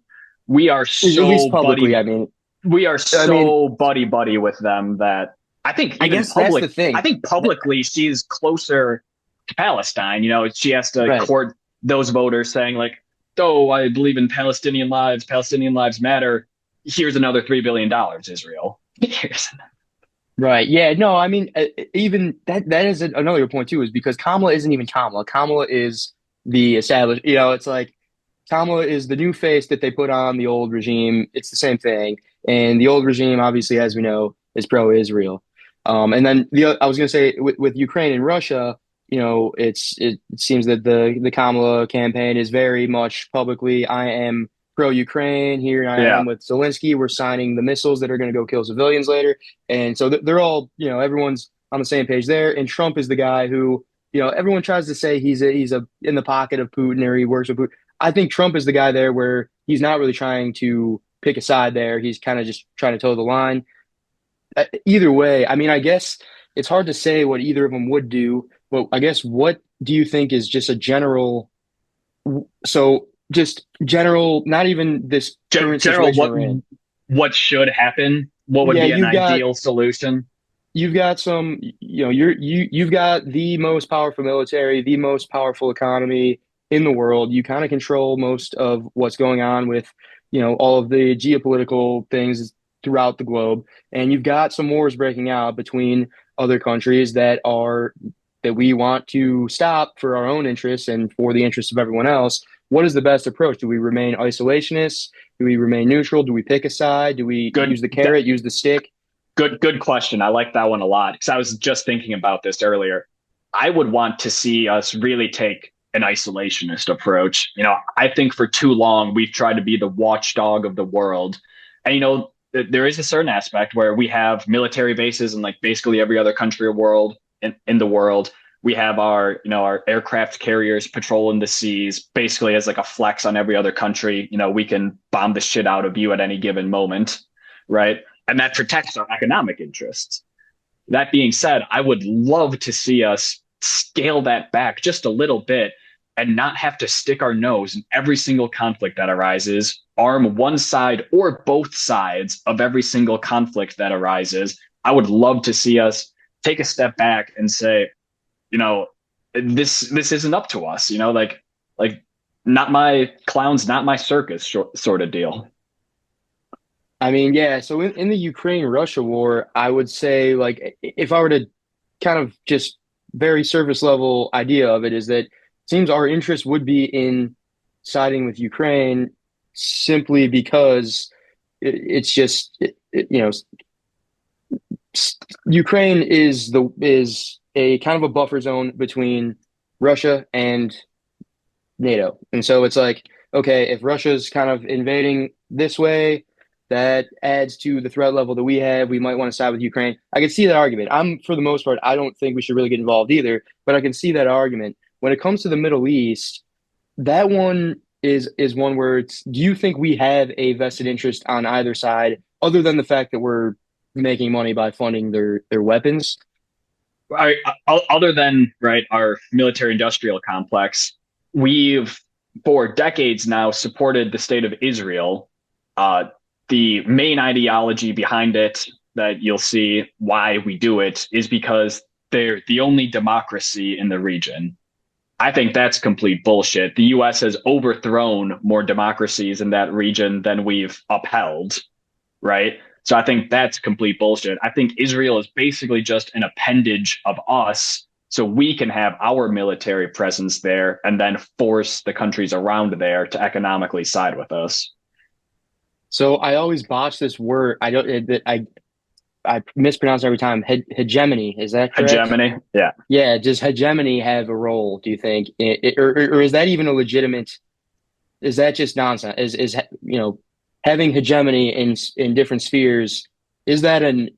[SPEAKER 1] are
[SPEAKER 2] At least
[SPEAKER 1] so
[SPEAKER 2] publicly,
[SPEAKER 1] buddy
[SPEAKER 2] I mean.
[SPEAKER 1] we are
[SPEAKER 2] I mean,
[SPEAKER 1] so buddy with them that I think
[SPEAKER 2] I
[SPEAKER 1] even
[SPEAKER 2] guess that's the
[SPEAKER 1] I
[SPEAKER 2] thing.
[SPEAKER 1] think publicly she's closer to Palestine. She has to
[SPEAKER 2] Right.
[SPEAKER 1] court those voters saying like, "Oh, I believe in Palestinian lives. Palestinian lives matter. Here's another $3 billion, Israel."
[SPEAKER 2] Right. Yeah. No, I mean, even that is another point too, is because Kamala isn't even Kamala. Kamala is the established, it's like Kamala is the new face that they put on the old regime. It's the same thing. And the old regime, obviously, as we know, is pro-Israel. And then I was going to say with Ukraine and Russia, it seems that the Kamala campaign is very much publicly, I am pro-Ukraine. Here I
[SPEAKER 1] Yeah,
[SPEAKER 2] am with Zelensky. We're signing the missiles that are going to go kill civilians later. And so they're all, everyone's on the same page there. And Trump is the guy who, everyone tries to say he's a in the pocket of Putin or he works with Putin. I think Trump is the guy there where he's not really trying to pick a side there. He's kind of just trying to toe the line. Either way, I mean, I guess it's hard to say what either of them would do, but I guess what do you think is just a general, so just general, not even this current
[SPEAKER 1] general,
[SPEAKER 2] situation we're in.
[SPEAKER 1] what should happen? What would
[SPEAKER 2] Yeah,
[SPEAKER 1] be an ideal solution?
[SPEAKER 2] you've got some, you've got the most powerful military, the most powerful economy in the world. You kind of control most of what's going on with, all of the geopolitical things throughout the globe. And you've got some wars breaking out between other countries that we want to stop for our own interests and for the interests of everyone else. What is the best approach? Do we remain isolationists? Do we remain neutral? Do we pick a side? Do we
[SPEAKER 1] Good.
[SPEAKER 2] use the carrot, use the stick?
[SPEAKER 1] Good question. I like that one a lot because I was just thinking about this earlier. I would want to see us really take an isolationist approach. I think for too long we've tried to be the watchdog of the world. And there is a certain aspect where we have military bases in like basically every other country or world in the world. We have our aircraft carriers patrolling the seas basically as like a flex on every other country. We can bomb the shit out of you at any given moment, right? And that protects our economic interests. That being said, I would love to see us scale that back just a little bit and not have to stick our nose in every single conflict that arises, arm one side or both sides of every single conflict that arises. I would love to see us take a step back and say, this isn't up to us, like not my clowns, not my circus sort of deal.
[SPEAKER 2] I mean, yeah. So in the Ukraine-Russia war, I would say, like, if I were to kind of just very surface level idea of it, is that it seems our interest would be in siding with Ukraine simply because it's just, Ukraine is a kind of a buffer zone between Russia and NATO. And so it's like, okay, if Russia's kind of invading this way, that adds to the threat level that we have. We might want to side with Ukraine. I can see that argument. For the most part, I don't think we should really get involved either, but I can see that argument. When it comes to the Middle East, that one is one where do you think we have a vested interest on either side, other than the fact that we're making money by funding their weapons?
[SPEAKER 1] I, Other than right our military industrial complex, we've for decades now supported the state of Israel. The main ideology behind it that you'll see why we do it is because they're the only democracy in the region. I think that's complete bullshit. The US has overthrown more democracies in that region than we've upheld, right? So I think that's complete bullshit. I think Israel is basically just an appendage of us so we can have our military presence there and then force the countries around there to economically side with us.
[SPEAKER 2] So I always botch this word. I don't. I mispronounce it every time. Hegemony. Is that correct?
[SPEAKER 1] Hegemony. Yeah.
[SPEAKER 2] Yeah. Does hegemony have a role? Do you think, or is that even a legitimate? Is that just nonsense? Having hegemony in different spheres? Is that an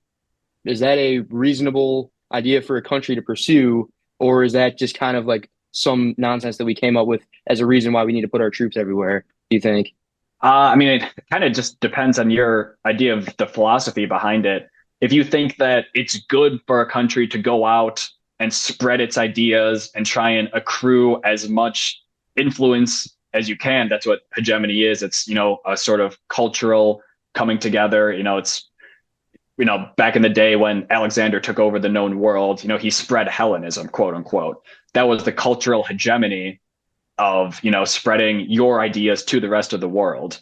[SPEAKER 2] is that a reasonable idea for a country to pursue, or is that just kind of like some nonsense that we came up with as a reason why we need to put our troops everywhere, do you think?
[SPEAKER 1] I mean, it kind of just depends on your idea of the philosophy behind it. If you think that it's good for a country to go out and spread its ideas and try and accrue as much influence as you can, that's what hegemony is. It's, a sort of cultural coming together. It's, back in the day when Alexander took over the known world, he spread Hellenism, quote unquote. That was the cultural hegemony of spreading your ideas to the rest of the world.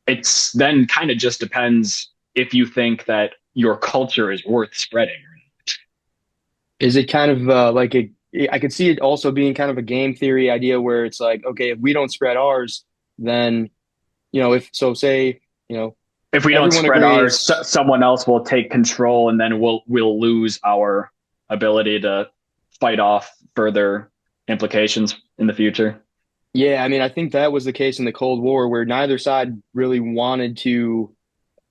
[SPEAKER 1] It's then kind of just depends if you think that your culture is worth spreading.
[SPEAKER 2] Is it kind of like a, I could see it also being kind of a game theory idea where it's like, okay, if we don't spread ours, then, if so, say,
[SPEAKER 1] If we don't
[SPEAKER 2] everyone
[SPEAKER 1] spread ours,
[SPEAKER 2] agrees.
[SPEAKER 1] someone else will take control, and then we'll lose our ability to fight off further implications in the future.
[SPEAKER 2] Yeah, I mean, I think that was the case in the Cold War where neither side really wanted to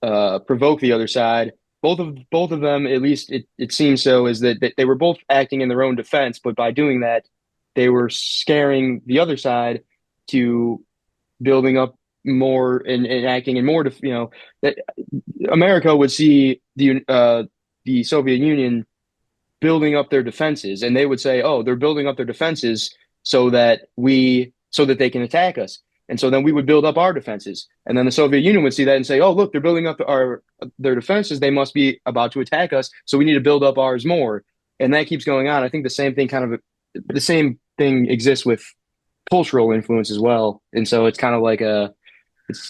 [SPEAKER 2] provoke the other side. Both of them, at least it seems so, is that they were both acting in their own defense, but by doing that, they were scaring the other side to building up more and acting in more, that America would see the Soviet Union building up their defenses, and they would say, "Oh, they're building up their defenses so that they can attack us." And so then we would build up our defenses, and then the Soviet Union would see that and say, "Oh, look, they're building up their defenses. They must be about to attack us, so we need to build up ours more." And that keeps going on. I think the same thing exists with cultural influence as well. And so it's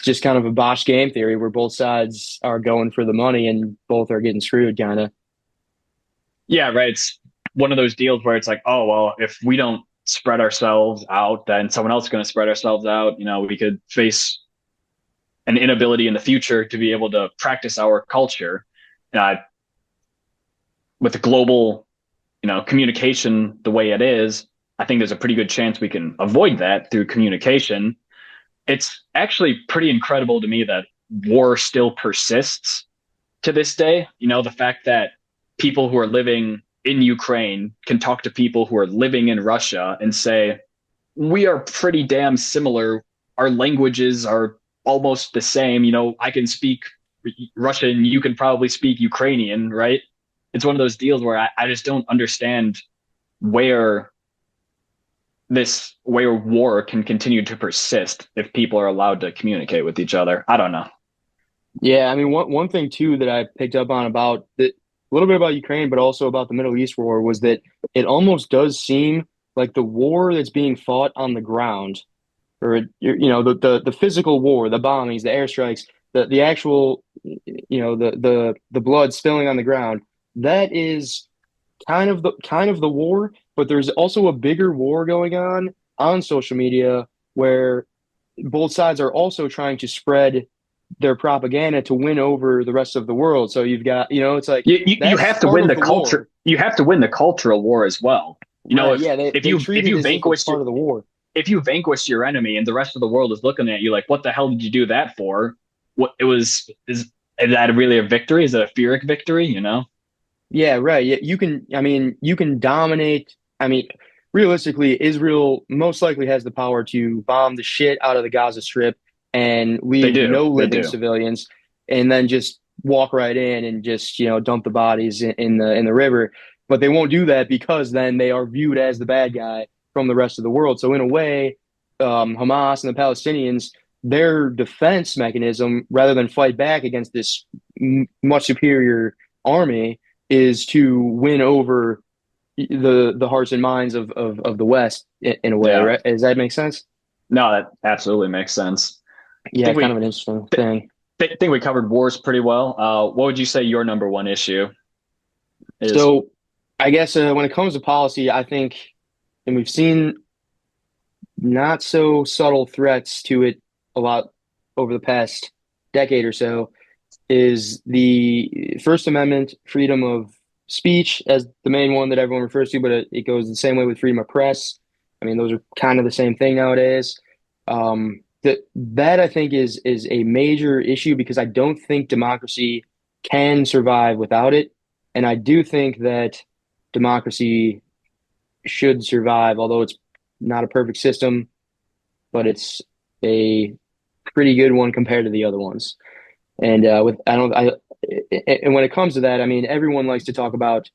[SPEAKER 2] just kind of a Bosch game theory where both sides are going for the money and both are getting screwed, kind of.
[SPEAKER 1] Yeah, right. It's one of those deals where it's like, oh well, if we don't spread ourselves out, then someone else is going to spread ourselves out. We could face an inability in the future to be able to practice our culture. Uh, with the global, communication the way it is, I think there's a pretty good chance we can avoid that through communication. It's actually pretty incredible to me that war still persists to this day. The fact that people who are living in Ukraine can talk to people who are living in Russia and say, we are pretty damn similar. Our languages are almost the same. I can speak Russian, you can probably speak Ukrainian, right? It's one of those deals where I just don't understand where where war can continue to persist if people are allowed to communicate with each other. I don't know.
[SPEAKER 2] Yeah, I mean, one thing too that I picked up on about a little bit about Ukraine, but also about the Middle East war was that it almost does seem like the war that's being fought on the ground, or the physical war, the bombings, the airstrikes, the actual, the blood spilling on the ground. That is kind of the war, but there's also a bigger war going on social media where both sides are also trying to spread their propaganda to win over the rest of the world. So you've got, it's like
[SPEAKER 1] You
[SPEAKER 2] that's
[SPEAKER 1] have to
[SPEAKER 2] part
[SPEAKER 1] win
[SPEAKER 2] of
[SPEAKER 1] the
[SPEAKER 2] the war.
[SPEAKER 1] culture. You have to win the cultural war as well.
[SPEAKER 2] Right.
[SPEAKER 1] If
[SPEAKER 2] Yeah, they treat
[SPEAKER 1] if
[SPEAKER 2] it
[SPEAKER 1] you
[SPEAKER 2] as if it's
[SPEAKER 1] vanquish
[SPEAKER 2] part of the war.
[SPEAKER 1] if you vanquish your enemy and the rest of the world is looking at you like, what the hell did you do that for? What it was is that really a victory? Is it a Pyrrhic victory?
[SPEAKER 2] Yeah, right. Yeah, I mean, you can dominate. I mean, realistically, Israel most likely has the power to bomb the shit out of the Gaza Strip and
[SPEAKER 1] They
[SPEAKER 2] leave
[SPEAKER 1] do.
[SPEAKER 2] no
[SPEAKER 1] They
[SPEAKER 2] living
[SPEAKER 1] do.
[SPEAKER 2] civilians, and then just walk right in and just, dump the bodies in the river. But they won't do that because then they are viewed as the bad guy from the rest of the world. So in a way, Hamas and the Palestinians, their defense mechanism, rather than fight back against this much superior army, is to win over the hearts and minds of the West in a way,
[SPEAKER 1] Yeah.
[SPEAKER 2] right? Does that make sense?
[SPEAKER 1] No, that absolutely makes sense. I
[SPEAKER 2] Yeah,
[SPEAKER 1] think
[SPEAKER 2] kind of
[SPEAKER 1] we
[SPEAKER 2] an interesting thing.
[SPEAKER 1] think we covered wars pretty well. What would you say your number one issue is?
[SPEAKER 2] So I guess when it comes to policy, I think, and we've seen not so subtle threats to it a lot over the past decade or so, is the First Amendment, freedom of speech as the main one that everyone refers to, but it goes the same way with freedom of press. I mean, those are kind of the same thing nowadays. That I think is a major issue because I don't think democracy can survive without it. And I do think that democracy should survive, although it's not a perfect system, but it's a pretty good one compared to the other ones. And with I don't I and when it comes to that, I mean, everyone likes to talk about,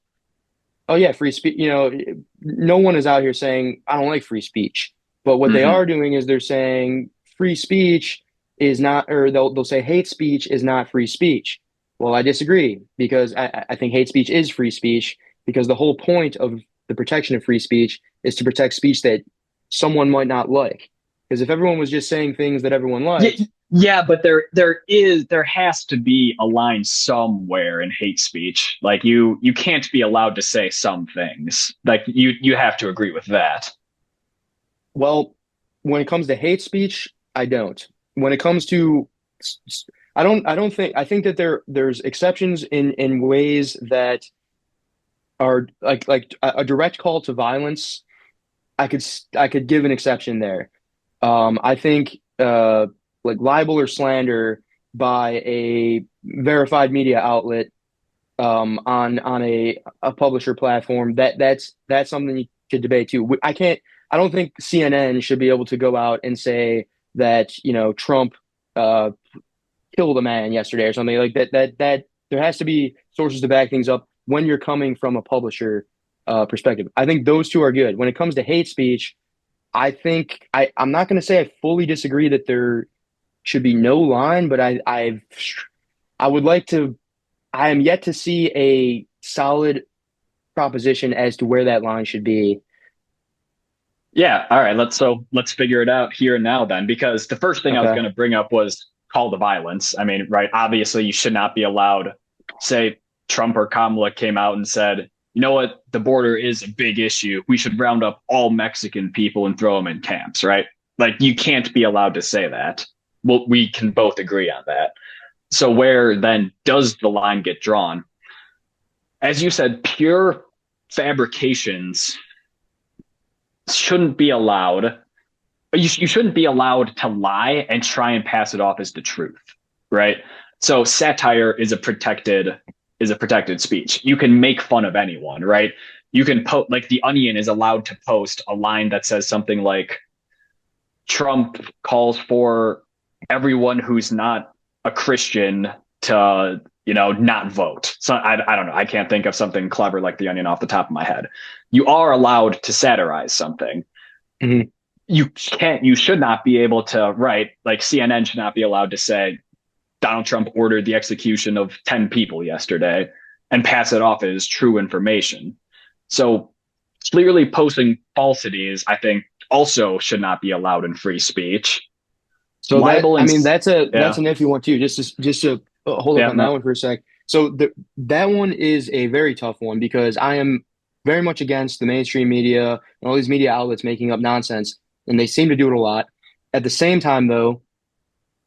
[SPEAKER 2] oh yeah, free speech. No one is out here saying I don't like free speech. But what they
[SPEAKER 1] Hmm.
[SPEAKER 2] are doing is they're saying free speech is not, or they'll say hate speech is not free speech. Well, I disagree because I think hate speech is free speech because the whole point of the protection of free speech is to protect speech that someone might not like. Because if everyone was just saying things that everyone
[SPEAKER 1] Yeah,
[SPEAKER 2] liked,
[SPEAKER 1] yeah, but there has to be a line somewhere in hate speech. Like you can't be allowed to say some things. Like you have to agree with that.
[SPEAKER 2] well, when it comes to hate speech, I don't. When it comes to, I don't think, I think that there's exceptions in ways that are like a direct call to violence. I could give an exception there. I think like libel or slander by a verified media outlet on a publisher platform, that's something you could debate too. I don't think CNN should be able to go out and say that, Trump uh killed a man yesterday or something like that. That there has to be sources to back things up when you're coming from a publisher perspective. I think those two are good. When it comes to hate speech, I think I'm not going to say I fully disagree that there should be no line, but I would like to. I am yet to see a solid proposition as to where that line should be.
[SPEAKER 1] Yeah, all right, let's figure it out here and now then, because the first thing I was
[SPEAKER 2] Okay.
[SPEAKER 1] going to bring up was call to violence. I mean, right, obviously you should not be allowed, say Trump or Kamala came out and said, you know what, the border is a big issue. We should round up all Mexican people and throw them in camps, right? Like you can't be allowed to say that. Well, we can both agree on that. So where then does the line get drawn? As you said, pure fabrications shouldn't be allowed. You shouldn't be allowed to lie and try and pass it off as the truth, right? So satire is a protected speech. You can make fun of anyone, right? You can post like the Onion is allowed to post a line that says something like Trump calls for everyone who's not a Christian to, not vote. So I don't know. I can't think of something clever like the Onion off the top of my head. You are allowed to satirize something.
[SPEAKER 2] Mhm.
[SPEAKER 1] You should not be able to write, like CNN should not be allowed to say Donald Trump ordered the execution of 10 people yesterday and pass it off as true information. So clearly posting falsities, I think, also should not be allowed in free speech.
[SPEAKER 2] So
[SPEAKER 1] Libel
[SPEAKER 2] I
[SPEAKER 1] and
[SPEAKER 2] mean, that's
[SPEAKER 1] yeah,
[SPEAKER 2] an iffy one too. Just to hold up
[SPEAKER 1] yeah,
[SPEAKER 2] on that
[SPEAKER 1] no,
[SPEAKER 2] one for a sec. So that one is a very tough one because I am very much against the mainstream media and all these media outlets making up nonsense, and they seem to do it a lot. At the same time, though,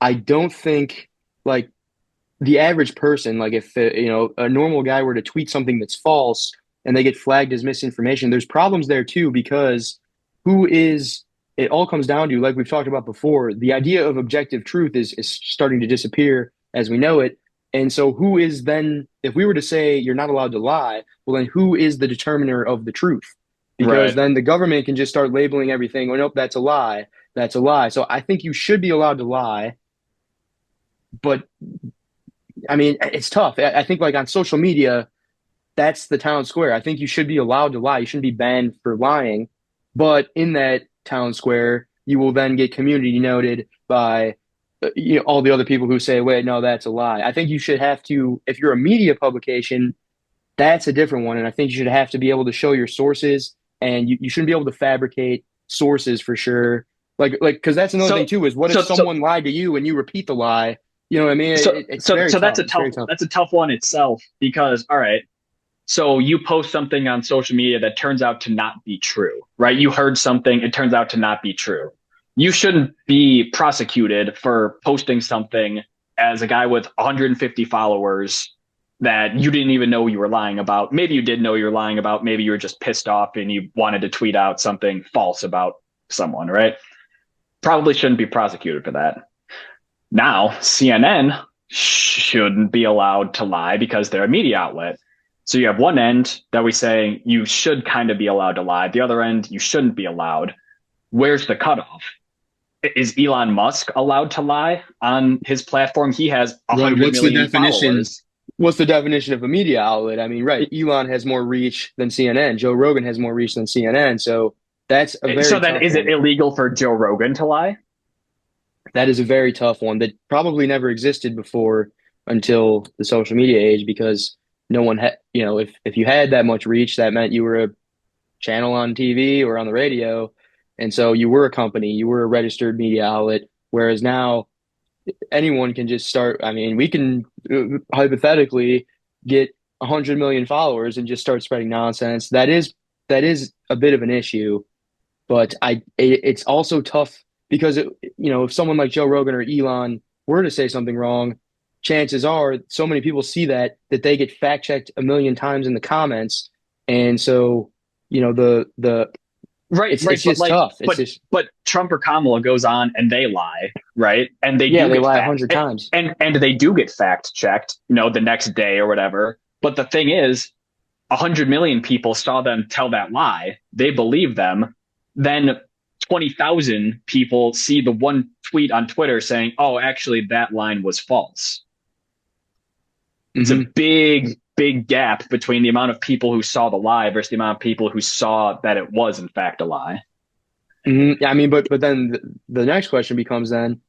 [SPEAKER 2] I don't think like the average person, like if a normal guy were to tweet something that's false and they get flagged as misinformation, there's problems there too because who is it all comes down to, like we've talked about before, the idea of objective truth is starting to disappear as we know it. And so who is then, if we were to say you're not allowed to lie, well then who is the determiner of the truth? Because
[SPEAKER 1] right.
[SPEAKER 2] then the government can just start labeling everything, oh nope, that's a lie. That's a lie. So I think you should be allowed to lie, but I mean, it's tough. I think like on social media, that's the town square. I think you should be allowed to lie. You shouldn't be banned for lying. But in that town square, you will then get community noted by all the other people who say, wait, no, that's a lie. I think you should have to, if you're a media publication, that's a different one. And I think you should have to be able to show your sources and you shouldn't be able to fabricate sources for sure. Because that's another thing
[SPEAKER 1] So
[SPEAKER 2] too, is what if
[SPEAKER 1] so so
[SPEAKER 2] someone lied to you and you repeat the lie? You know what I mean? It's very
[SPEAKER 1] so
[SPEAKER 2] tough. It's very tough.
[SPEAKER 1] that's a tough one itself because all right, so you post something on social media that turns out to not be true, right? You heard something, it turns out to not be true. You shouldn't be prosecuted for posting something as a guy with 150 followers that you didn't even know you were lying about. Maybe you did know you're lying about. Maybe you were just pissed off and you wanted to tweet out something false about someone, right? Probably shouldn't be prosecuted for that. Now, CNN, shouldn't be allowed to lie because they're a media outlet. So you have one end that we say you should kind of be allowed to lie. The other end, you shouldn't be allowed. Where's the cutoff? Is Elon Musk allowed to lie on his platform? He has
[SPEAKER 2] Right.
[SPEAKER 1] 100 million followers.
[SPEAKER 2] What's the definition of a media outlet? I mean, right. Elon has more reach than CNN. Joe Rogan has more reach than CNN. So that's a
[SPEAKER 1] So
[SPEAKER 2] very
[SPEAKER 1] then,
[SPEAKER 2] tough
[SPEAKER 1] is it
[SPEAKER 2] one.
[SPEAKER 1] illegal for Joe Rogan to lie?
[SPEAKER 2] That is a very tough one that probably never existed before until the social media age because no one had, if you had that much reach, that meant you were a channel on TV or on the radio. And so you were a company, you were a registered media outlet. Whereas now anyone can just start. I mean, we can hypothetically get 100 million followers and just start spreading nonsense. That is a bit of an issue, but it's also tough because if someone like Joe Rogan or Elon were to say something wrong, chances are so many people see that they get fact checked a million times in the comments, and so the
[SPEAKER 1] Right,
[SPEAKER 2] it's
[SPEAKER 1] right. But
[SPEAKER 2] just
[SPEAKER 1] like,
[SPEAKER 2] tough. It's just
[SPEAKER 1] but Trump or Kamala goes on and they lie, right? And they
[SPEAKER 2] yeah,
[SPEAKER 1] do
[SPEAKER 2] they
[SPEAKER 1] get
[SPEAKER 2] lie a
[SPEAKER 1] fact
[SPEAKER 2] hundred times.
[SPEAKER 1] and they do get fact checked, the next day or whatever. But the thing is, 100 million people saw them tell that lie. They believe them. Then 20,000 people see the one tweet on Twitter saying, "Oh, actually, that line was false." It's a
[SPEAKER 2] Hmm.
[SPEAKER 1] big, big gap between the amount of people who saw the lie versus the amount of people who saw that it was in fact a lie.
[SPEAKER 2] Hmm. I mean, but then the next question becomes then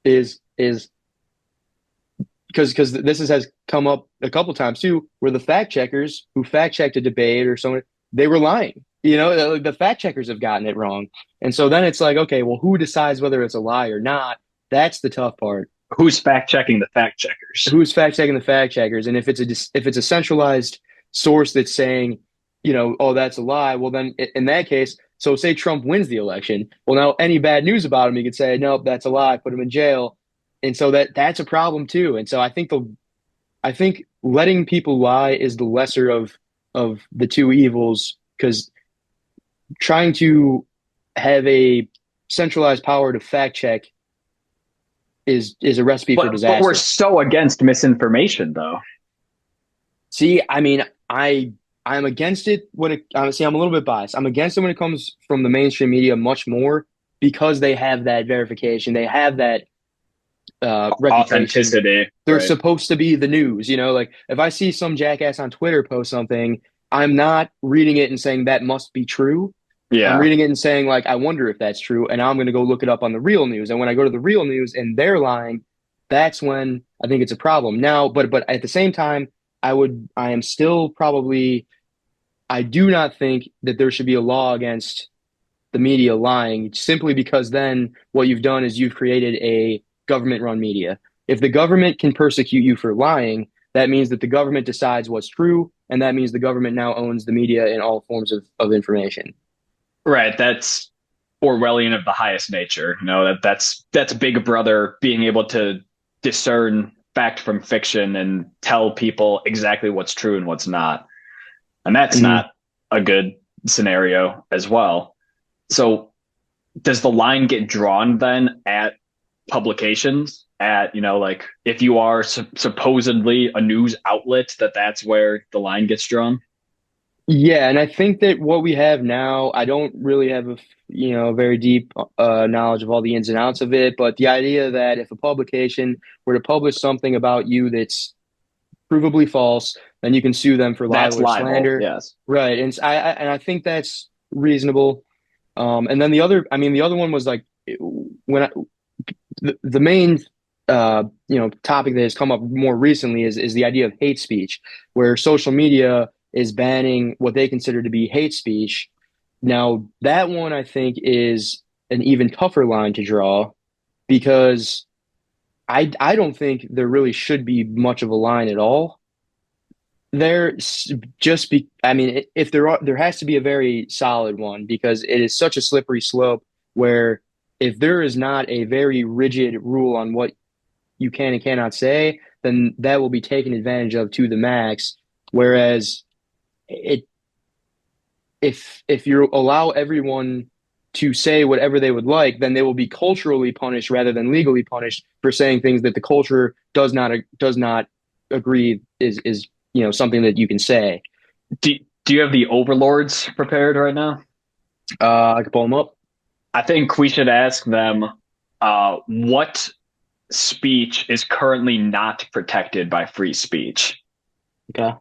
[SPEAKER 2] is because has come up a couple times too, where the fact checkers who fact checked a debate or someone they were lying. The fact checkers have gotten it wrong, and so then it's like, okay, well, who decides whether it's a lie or not? That's the tough part.
[SPEAKER 1] Who's fact checking the fact checkers?
[SPEAKER 2] Who's fact checking the fact checkers? And if it's a centralized source that's saying, oh, that's a lie, well, then in that case, so say Trump wins the election, well, now any bad news about him, you could say, nope, that's a lie, put him in jail, and so that's a problem too. And so I think letting people lie is the lesser of the two evils because trying to have a centralized power to fact check is a recipe for
[SPEAKER 1] But we're
[SPEAKER 2] disaster.
[SPEAKER 1] so against misinformation, though.
[SPEAKER 2] See, I mean, I'm against it when it honestly I'm a little bit biased. I'm against it when it comes from the mainstream media much more because they have that verification, they have that reputation.
[SPEAKER 1] Authenticity,
[SPEAKER 2] They're
[SPEAKER 1] right?
[SPEAKER 2] supposed to be the news, like if I see some jackass on Twitter post something, I'm not reading it and saying that must be true. I'm
[SPEAKER 1] Yeah,
[SPEAKER 2] reading it and saying like I wonder if that's true, and I'm going to go look it up on the real news. And when I go to the real news and they're lying, that's when I think it's a problem. Now, but at the same time, I am still probably I do not think that there should be a law against the media lying simply because then what you've done is you've created a government run media. If the government can persecute you for lying, that means that the government decides what's true, and that means the government now owns the media in all forms of information.
[SPEAKER 1] right. That's Orwellian of the highest nature. That's Big Brother being able to discern fact from fiction and tell people exactly what's true and what's not. And that's
[SPEAKER 2] Mm-hmm.
[SPEAKER 1] not a good scenario as well. So does the line get drawn then at publications at like if you are supposedly a news outlet that's where the line gets drawn?
[SPEAKER 2] Yeah, and I think that what we have now, I don't really have a very deep knowledge of all the ins and outs of it, but the idea that if a publication were to publish something about you that's provably false, then you can sue them for
[SPEAKER 1] That's
[SPEAKER 2] libel or
[SPEAKER 1] libel,
[SPEAKER 2] slander.
[SPEAKER 1] yes.
[SPEAKER 2] Right. And I think that's reasonable. And then the other one was like when the main topic that has come up more recently is the idea of hate speech, where social media is banning what they consider to be hate speech. Now, that one I think is an even tougher line to draw because I don't think there really should be much of a line at all. There just be I mean if there has to be a very solid one because it is such a slippery slope where if there is not a very rigid rule on what you can and cannot say, then that will be taken advantage of to the max. Whereas it if you allow everyone to say whatever they would like, then they will be culturally punished rather than legally punished for saying things that the culture does not agree is something that you can say.
[SPEAKER 1] Do you have the overlords prepared right now?
[SPEAKER 2] I can pull them up.
[SPEAKER 1] I think we should ask them what speech is currently not protected by free speech.
[SPEAKER 2] Okay.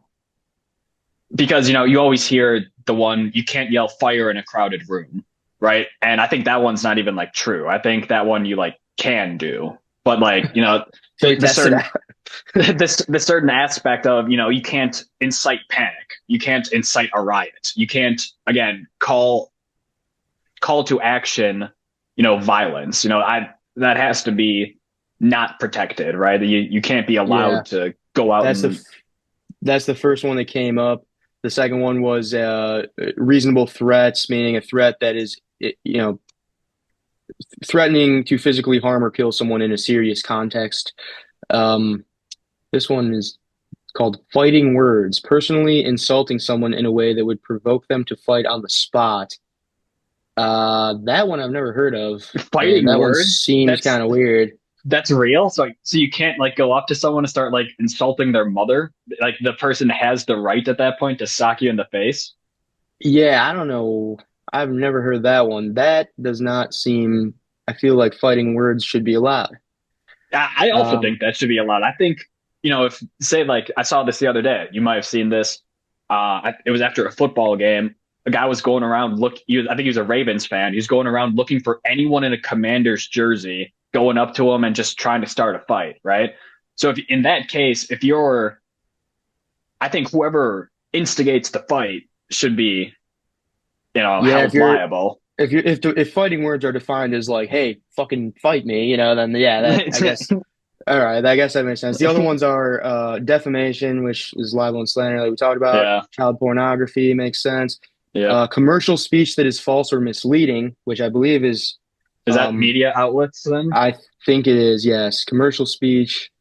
[SPEAKER 1] Because, you always hear the one, you can't yell fire in a crowded room, right? And I think that one's not even like true. I think that one you like can do. But like,
[SPEAKER 2] So we
[SPEAKER 1] the
[SPEAKER 2] tested
[SPEAKER 1] certain
[SPEAKER 2] out.
[SPEAKER 1] the certain aspect of, you can't incite panic. You can't incite a riot. You can't, again, call to action, violence. That has to be not protected, right? You can't be
[SPEAKER 2] Yeah,
[SPEAKER 1] allowed to go out
[SPEAKER 2] that's the
[SPEAKER 1] and
[SPEAKER 2] that's the first one that came up. The second one was reasonable threats, meaning a threat that is, threatening to physically harm or kill someone in a serious context. Um, this one is called fighting words, personally insulting someone in a way that would provoke them to fight on the spot. That one I've never heard of, and
[SPEAKER 1] fighting
[SPEAKER 2] that one
[SPEAKER 1] words.
[SPEAKER 2] seems kind of weird.
[SPEAKER 1] That's real. So you can't like go up to someone and start like insulting their mother. Like the person has the right at that point to sock you in the face.
[SPEAKER 2] Yeah, I don't know. I've never heard that one. That does not seem. I feel like fighting words should be allowed.
[SPEAKER 1] I also
[SPEAKER 2] Um,
[SPEAKER 1] think that should be allowed. I think, if say like I saw this the other day, you might have seen this. It was after a football game. A guy was going around I think he was a Ravens fan. He was going around looking for anyone in a Commander's jersey, going up to him and just trying to start a fight, right? So if in that case, I think whoever instigates the fight should be,
[SPEAKER 2] yeah,
[SPEAKER 1] held liable.
[SPEAKER 2] if fighting words are defined as like, hey, fucking fight me, then yeah, that I guess. All right, I guess that makes sense. The other ones are defamation, which is libel and slander, like we talked about.
[SPEAKER 1] Yeah,
[SPEAKER 2] Child pornography makes sense.
[SPEAKER 1] yeah.
[SPEAKER 2] Commercial speech that is false or misleading, which I believe is,
[SPEAKER 1] Is that
[SPEAKER 2] um,
[SPEAKER 1] media outlets then?
[SPEAKER 2] I think it is. Yes, commercial speech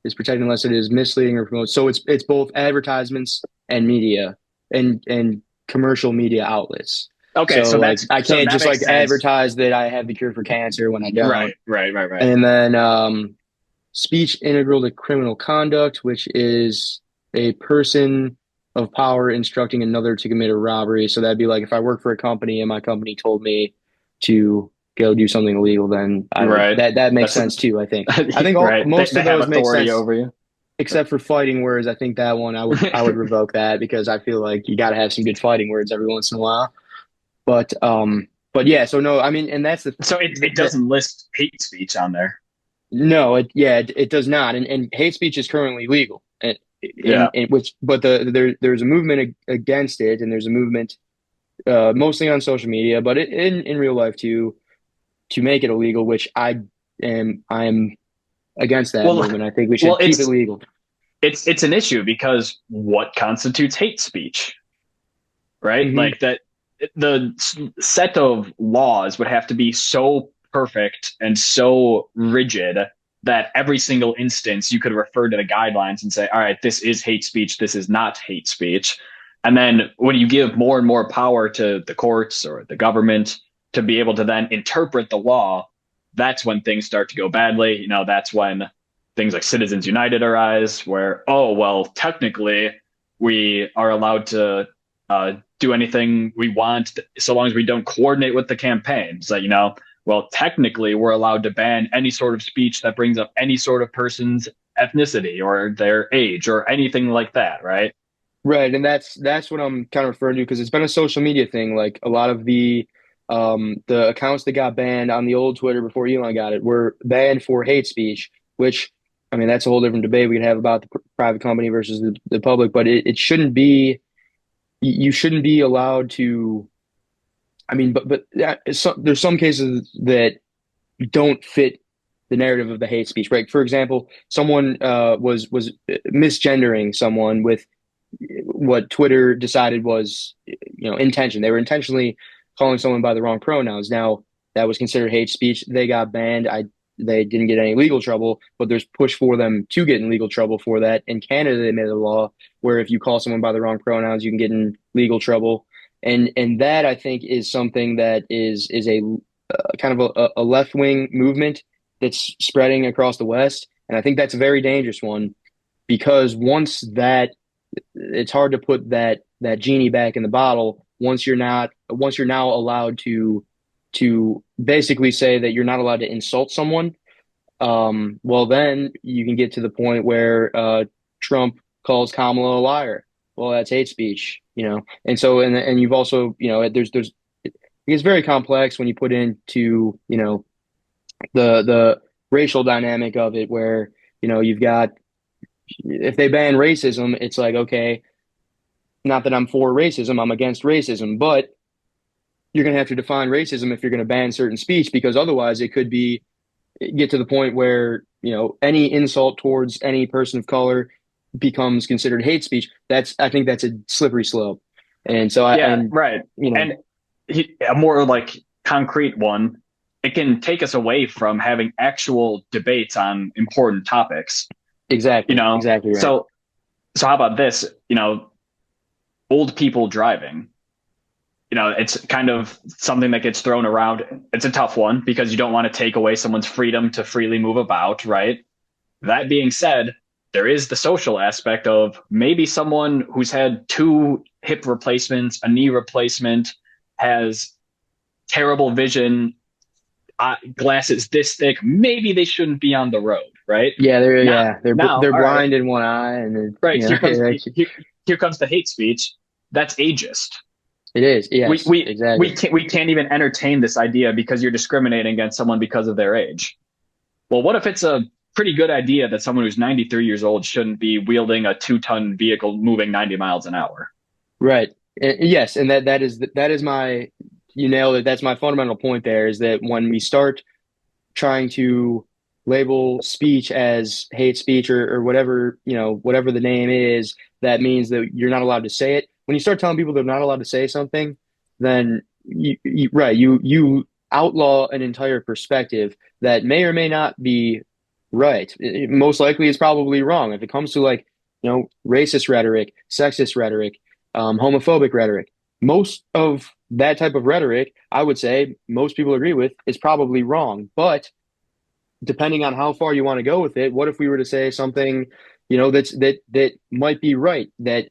[SPEAKER 2] is protected unless it is misleading or promotes. So it's both advertisements and media and commercial media outlets.
[SPEAKER 1] Okay,
[SPEAKER 2] So like I
[SPEAKER 1] so
[SPEAKER 2] can't
[SPEAKER 1] that
[SPEAKER 2] just like
[SPEAKER 1] makes sense.
[SPEAKER 2] advertise that I have the cure for cancer when I don't.
[SPEAKER 1] Right, right, right, right.
[SPEAKER 2] And then speech integral to criminal conduct, which is a person of power instructing another to commit a robbery. So that'd be like if I work for a company and my company told me to go do something illegal, then I would
[SPEAKER 1] Right.
[SPEAKER 2] that makes
[SPEAKER 1] That's
[SPEAKER 2] sense too, I think. I think
[SPEAKER 1] right.
[SPEAKER 2] most
[SPEAKER 1] They
[SPEAKER 2] of
[SPEAKER 1] have
[SPEAKER 2] those make
[SPEAKER 1] authority
[SPEAKER 2] sense
[SPEAKER 1] over you.
[SPEAKER 2] except for fighting words. I think that one I would revoke that because I feel like you got to have some good fighting words every once in a while. But yeah, so no, I mean, and that's
[SPEAKER 1] So it
[SPEAKER 2] the
[SPEAKER 1] doesn't list hate speech on there.
[SPEAKER 2] no, it does not, and hate speech is currently legal, and
[SPEAKER 1] Yeah.
[SPEAKER 2] in which, but there's a movement against it, and there's a movement mostly on social media, but in real life too, to make it illegal, which I'm against that
[SPEAKER 1] Well,
[SPEAKER 2] movement. I think we
[SPEAKER 1] well,
[SPEAKER 2] should keep it legal.
[SPEAKER 1] it's an issue because what constitutes hate speech, right?
[SPEAKER 2] Hmm.
[SPEAKER 1] Like that the set of laws would have to be so perfect and so rigid that every single instance you could refer to the guidelines and say, all right, this is hate speech, this is not hate speech. And then when you give more and more power to the courts or the government to be able to then interpret the law, that's when things start to go badly. That's when things like Citizens United arise, where, oh, well, technically we are allowed to do anything we want so long as we don't coordinate with the campaign. So, well, technically we're allowed to ban any sort of speech that brings up any sort of person's ethnicity or their age or anything like that, right?
[SPEAKER 2] Right, and that's what I'm kind of referring to because it's been a social media thing. Like a lot of the accounts that got banned on the old Twitter before Elon got it were banned for hate speech, which I mean that's a whole different debate we could have about the private company versus the public, but it shouldn't be you shouldn't be allowed to. I mean, but there's some cases that don't fit the narrative of the hate speech, right? For example, someone was misgendering someone with what Twitter decided was, intention. They were intentionally calling someone by the wrong pronouns. Now that was considered hate speech. They got banned. They didn't get any legal trouble, but there's push for them to get in legal trouble for that. In Canada, they made a law where if you call someone by the wrong pronouns, you can get in legal trouble. And that I think is something that is a kind of a left wing movement that's spreading across the West, and I think that's a very dangerous one because once that it's hard to put that genie back in the bottle once you're now allowed to basically say that you're not allowed to insult someone. Well, then you can get to the point where Trump calls Kamala a liar. Well, that's hate speech, you know. And so, and you've also, you know, there's it's very complex when you put into, you know, the racial dynamic of it, where you know you've got if they ban racism, it's like okay, not that I'm for racism, I'm against racism, but you're going to have to define racism if you're going to ban certain speech because otherwise it could be get to the point where you know any insult towards any person of color becomes considered hate speech. That's I think that's a slippery slope. And so I
[SPEAKER 1] Yeah,
[SPEAKER 2] and
[SPEAKER 1] right.
[SPEAKER 2] you know
[SPEAKER 1] And a more like concrete one, it can take us away from having actual debates on important topics, you know.
[SPEAKER 2] exactly right.
[SPEAKER 1] So how about this? You know, old people driving. You know, it's kind of something that gets thrown around. It's a tough one because you don't want to take away someone's freedom to freely move about, right? That being said, there is the social aspect of maybe someone who's had two hip replacements, a knee replacement, has terrible vision, glasses this thick. Maybe they shouldn't be on the road, right? Now, now,
[SPEAKER 2] They're
[SPEAKER 1] all right,
[SPEAKER 2] blind in one eye, and
[SPEAKER 1] right.
[SPEAKER 2] you know
[SPEAKER 1] Here comes the hate speech. That's ageist.
[SPEAKER 2] it is
[SPEAKER 1] We
[SPEAKER 2] yes
[SPEAKER 1] we
[SPEAKER 2] exactly
[SPEAKER 1] we can't even entertain this idea because you're discriminating against someone because of their age. Well, what if it's a pretty good idea that someone who's 93 years old shouldn't be wielding a 2-ton vehicle moving 90 miles an hour?
[SPEAKER 2] right. Yes, and that is my you nailed it. That's my fundamental point. There is that when we start trying to label speech as hate speech or whatever, you know, whatever the name is, that means that you're not allowed to say it. When you start telling people they're not allowed to say something, then you outlaw an entire perspective that may or may not be right. Most likely it's probably wrong. If it comes to like, you know, racist rhetoric, sexist rhetoric, homophobic rhetoric, most of that type of rhetoric, I would say most people agree with, is probably wrong. But depending on how far you want to go with it, what if we were to say something, you know, that might be right, that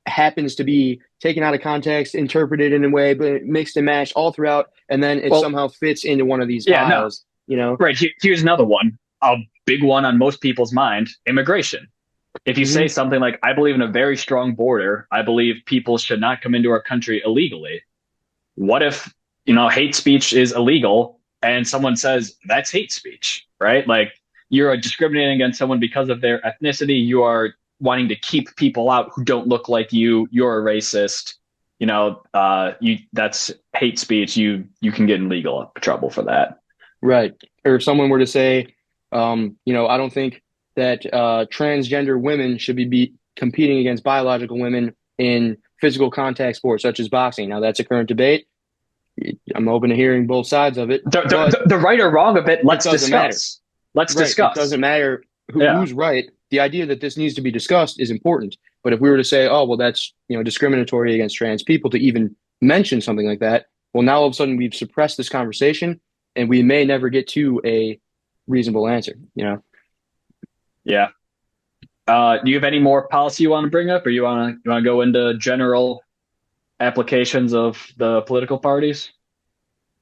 [SPEAKER 2] happens to be taken out of context, interpreted in a way, but mixed and matched all throughout, and then it
[SPEAKER 1] Well,
[SPEAKER 2] somehow fits into one of these
[SPEAKER 1] yeah, no,
[SPEAKER 2] piles, you know?
[SPEAKER 1] right. Here's another one, a big one on most people's mind: immigration. If you say
[SPEAKER 2] Hmm.
[SPEAKER 1] something like, "I believe in a very strong border. I believe people should not come into our country illegally." What if, you know, hate speech is illegal and someone says that's hate speech, right? Like you're discriminating against someone because of their ethnicity. You are wanting to keep people out who don't look like you. You're a racist. You know, you that's hate speech. You can get in legal trouble for that.
[SPEAKER 2] Right. Or if someone were to say, you know, I don't think that transgender women should be competing against biological women in physical contact sports such as boxing. Now, that's a current debate. I'm open to hearing both sides of it,
[SPEAKER 1] The,
[SPEAKER 2] but
[SPEAKER 1] the right or wrong of it,
[SPEAKER 2] it
[SPEAKER 1] let's
[SPEAKER 2] doesn't matter.
[SPEAKER 1] discuss. Let's
[SPEAKER 2] Right. It
[SPEAKER 1] discuss.
[SPEAKER 2] doesn't matter
[SPEAKER 1] Yeah.
[SPEAKER 2] who's right. The idea that this needs to be discussed is important. But if we were to say, oh, well, that's, you know, discriminatory against trans people to even mention something like that, well, now all of a sudden we've suppressed this conversation and we may never get to a reasonable answer, you know?
[SPEAKER 1] Yeah. Do you have any more policy you want to bring up, or you want to go into general applications of the political parties?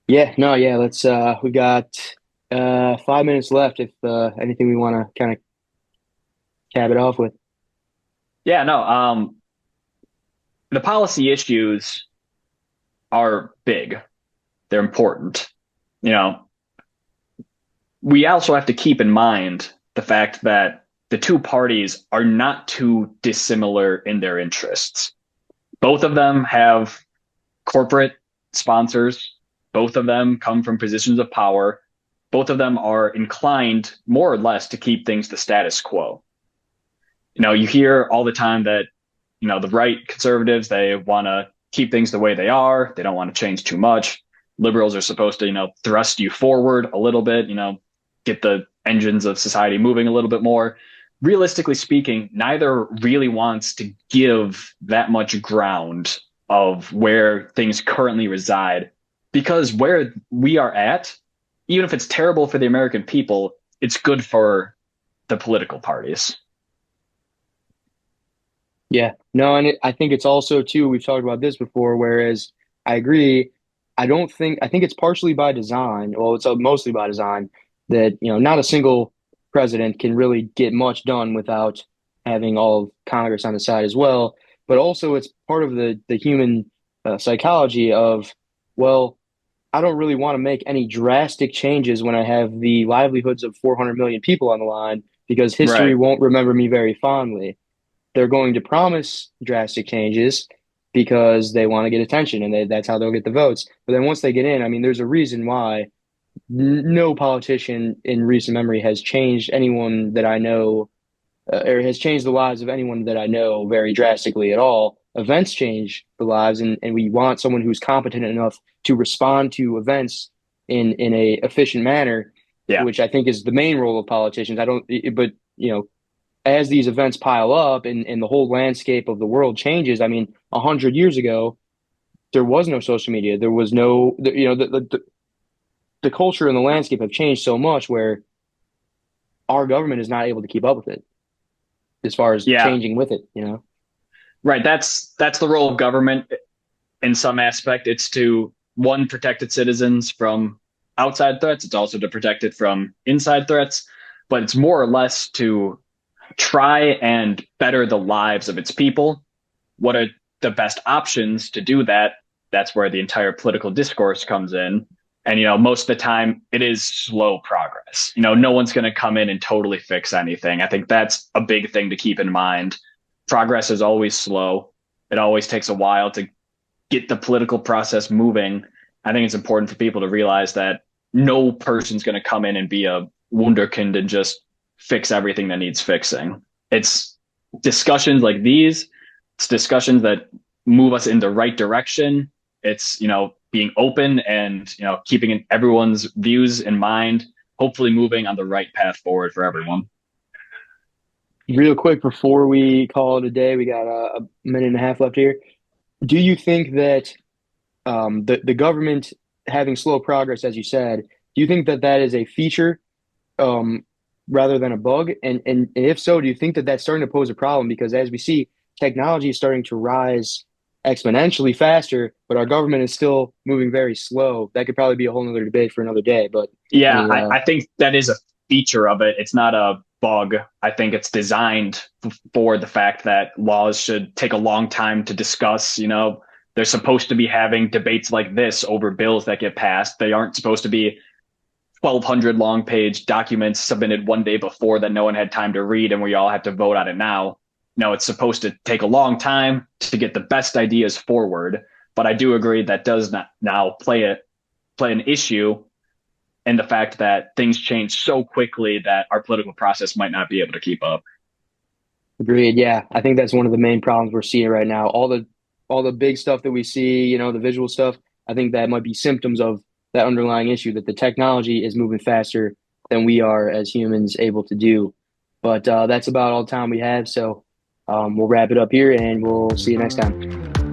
[SPEAKER 2] Yeah, no, yeah, let's we got 5 minutes left if anything we want to kind of cap it off with.
[SPEAKER 1] Yeah, no. The policy issues are big. They're important. You know, we also have to keep in mind the fact that the two parties are not too dissimilar in their interests. Both of them have corporate sponsors. Both of them come from positions of power. Both of them are inclined more or less to keep things the status quo. You know, you hear all the time that, you know, the right conservatives, they want to keep things the way they are. They don't want to change too much. Liberals are supposed to, you know, thrust you forward a little bit, you know, get the engines of society moving a little bit more. Realistically speaking, neither really wants to give that much ground of where things currently reside. Because where we are at, even if it's terrible for the American people, it's good for the political parties.
[SPEAKER 2] Yeah, no, and I think it's also too, we've talked about this before, whereas I agree, I think it's partially by design, well, it's mostly by design that, not a single president can really get much done without having all of Congress on the side as well. But also it's part of the human psychology of, well, I don't really want to make any drastic changes when I have the livelihoods of 400 million people on the line because history
[SPEAKER 1] Right.
[SPEAKER 2] won't remember me very fondly. They're going to promise drastic changes because they want to get attention and that's how they'll get the votes. But then once they get in, I mean, there's a reason why no politician in recent memory has changed anyone that I know or has changed the lives of anyone that I know very drastically at all. Events change the lives, and we want someone who's competent enough to respond to events in a efficient manner,
[SPEAKER 1] Yeah.
[SPEAKER 2] which I think is the main role of politicians. I don't, but as these events pile up and the whole landscape of the world changes. I mean, 100 years ago, there was no social media. There was no, the culture and the landscape have changed so much where our government is not able to keep up with it as far as
[SPEAKER 1] Yeah.
[SPEAKER 2] changing with it.
[SPEAKER 1] Right. That's the role of government in some aspect. It's to one, protect its citizens from outside threats. It's also to protect it from inside threats, but it's more or less to try and better the lives of its people. What are the best options to do that? That's where the entire political discourse comes in. And, most of the time it is slow progress. No one's going to come in and totally fix anything. I think that's a big thing to keep in mind. Progress is always slow. It always takes a while to get the political process moving. I think it's important for people to realize that no person's going to come in and be a wunderkind and just fix everything that needs fixing. It's discussions like these, it's discussions that move us in the right direction. It's, being open and, keeping everyone's views in mind, hopefully moving on the right path forward for everyone.
[SPEAKER 2] Real quick before we call it a day, we got a minute and a half left here. Do you think that the government having slow progress, as you said, do you think that that is a feature um, rather than a bug? And if so, do you think that that's starting to pose a problem? Because as we see, technology is starting to rise exponentially faster, but our government is still moving very slow. That could probably be a whole nother debate for another day. But
[SPEAKER 1] Yeah,
[SPEAKER 2] any,
[SPEAKER 1] I think that is a feature of it. It's not a bug. I think it's designed for the fact that laws should take a long time to discuss. They're supposed to be having debates like this over bills that get passed. They aren't supposed to be 1,200 long page documents submitted one day before that no one had time to read and we all have to vote on it now. No, it's supposed to take a long time to get the best ideas forward. But I do agree that does not now play an issue in the fact that things change so quickly that our political process might not be able to keep up.
[SPEAKER 2] agreed. Yeah, I think that's one of the main problems we're seeing right now. All the big stuff that we see, the visual stuff, I think that might be symptoms of that underlying issue that the technology is moving faster than we are as humans able to do. But that's about all the time we have. So we'll wrap it up here and we'll see you next time.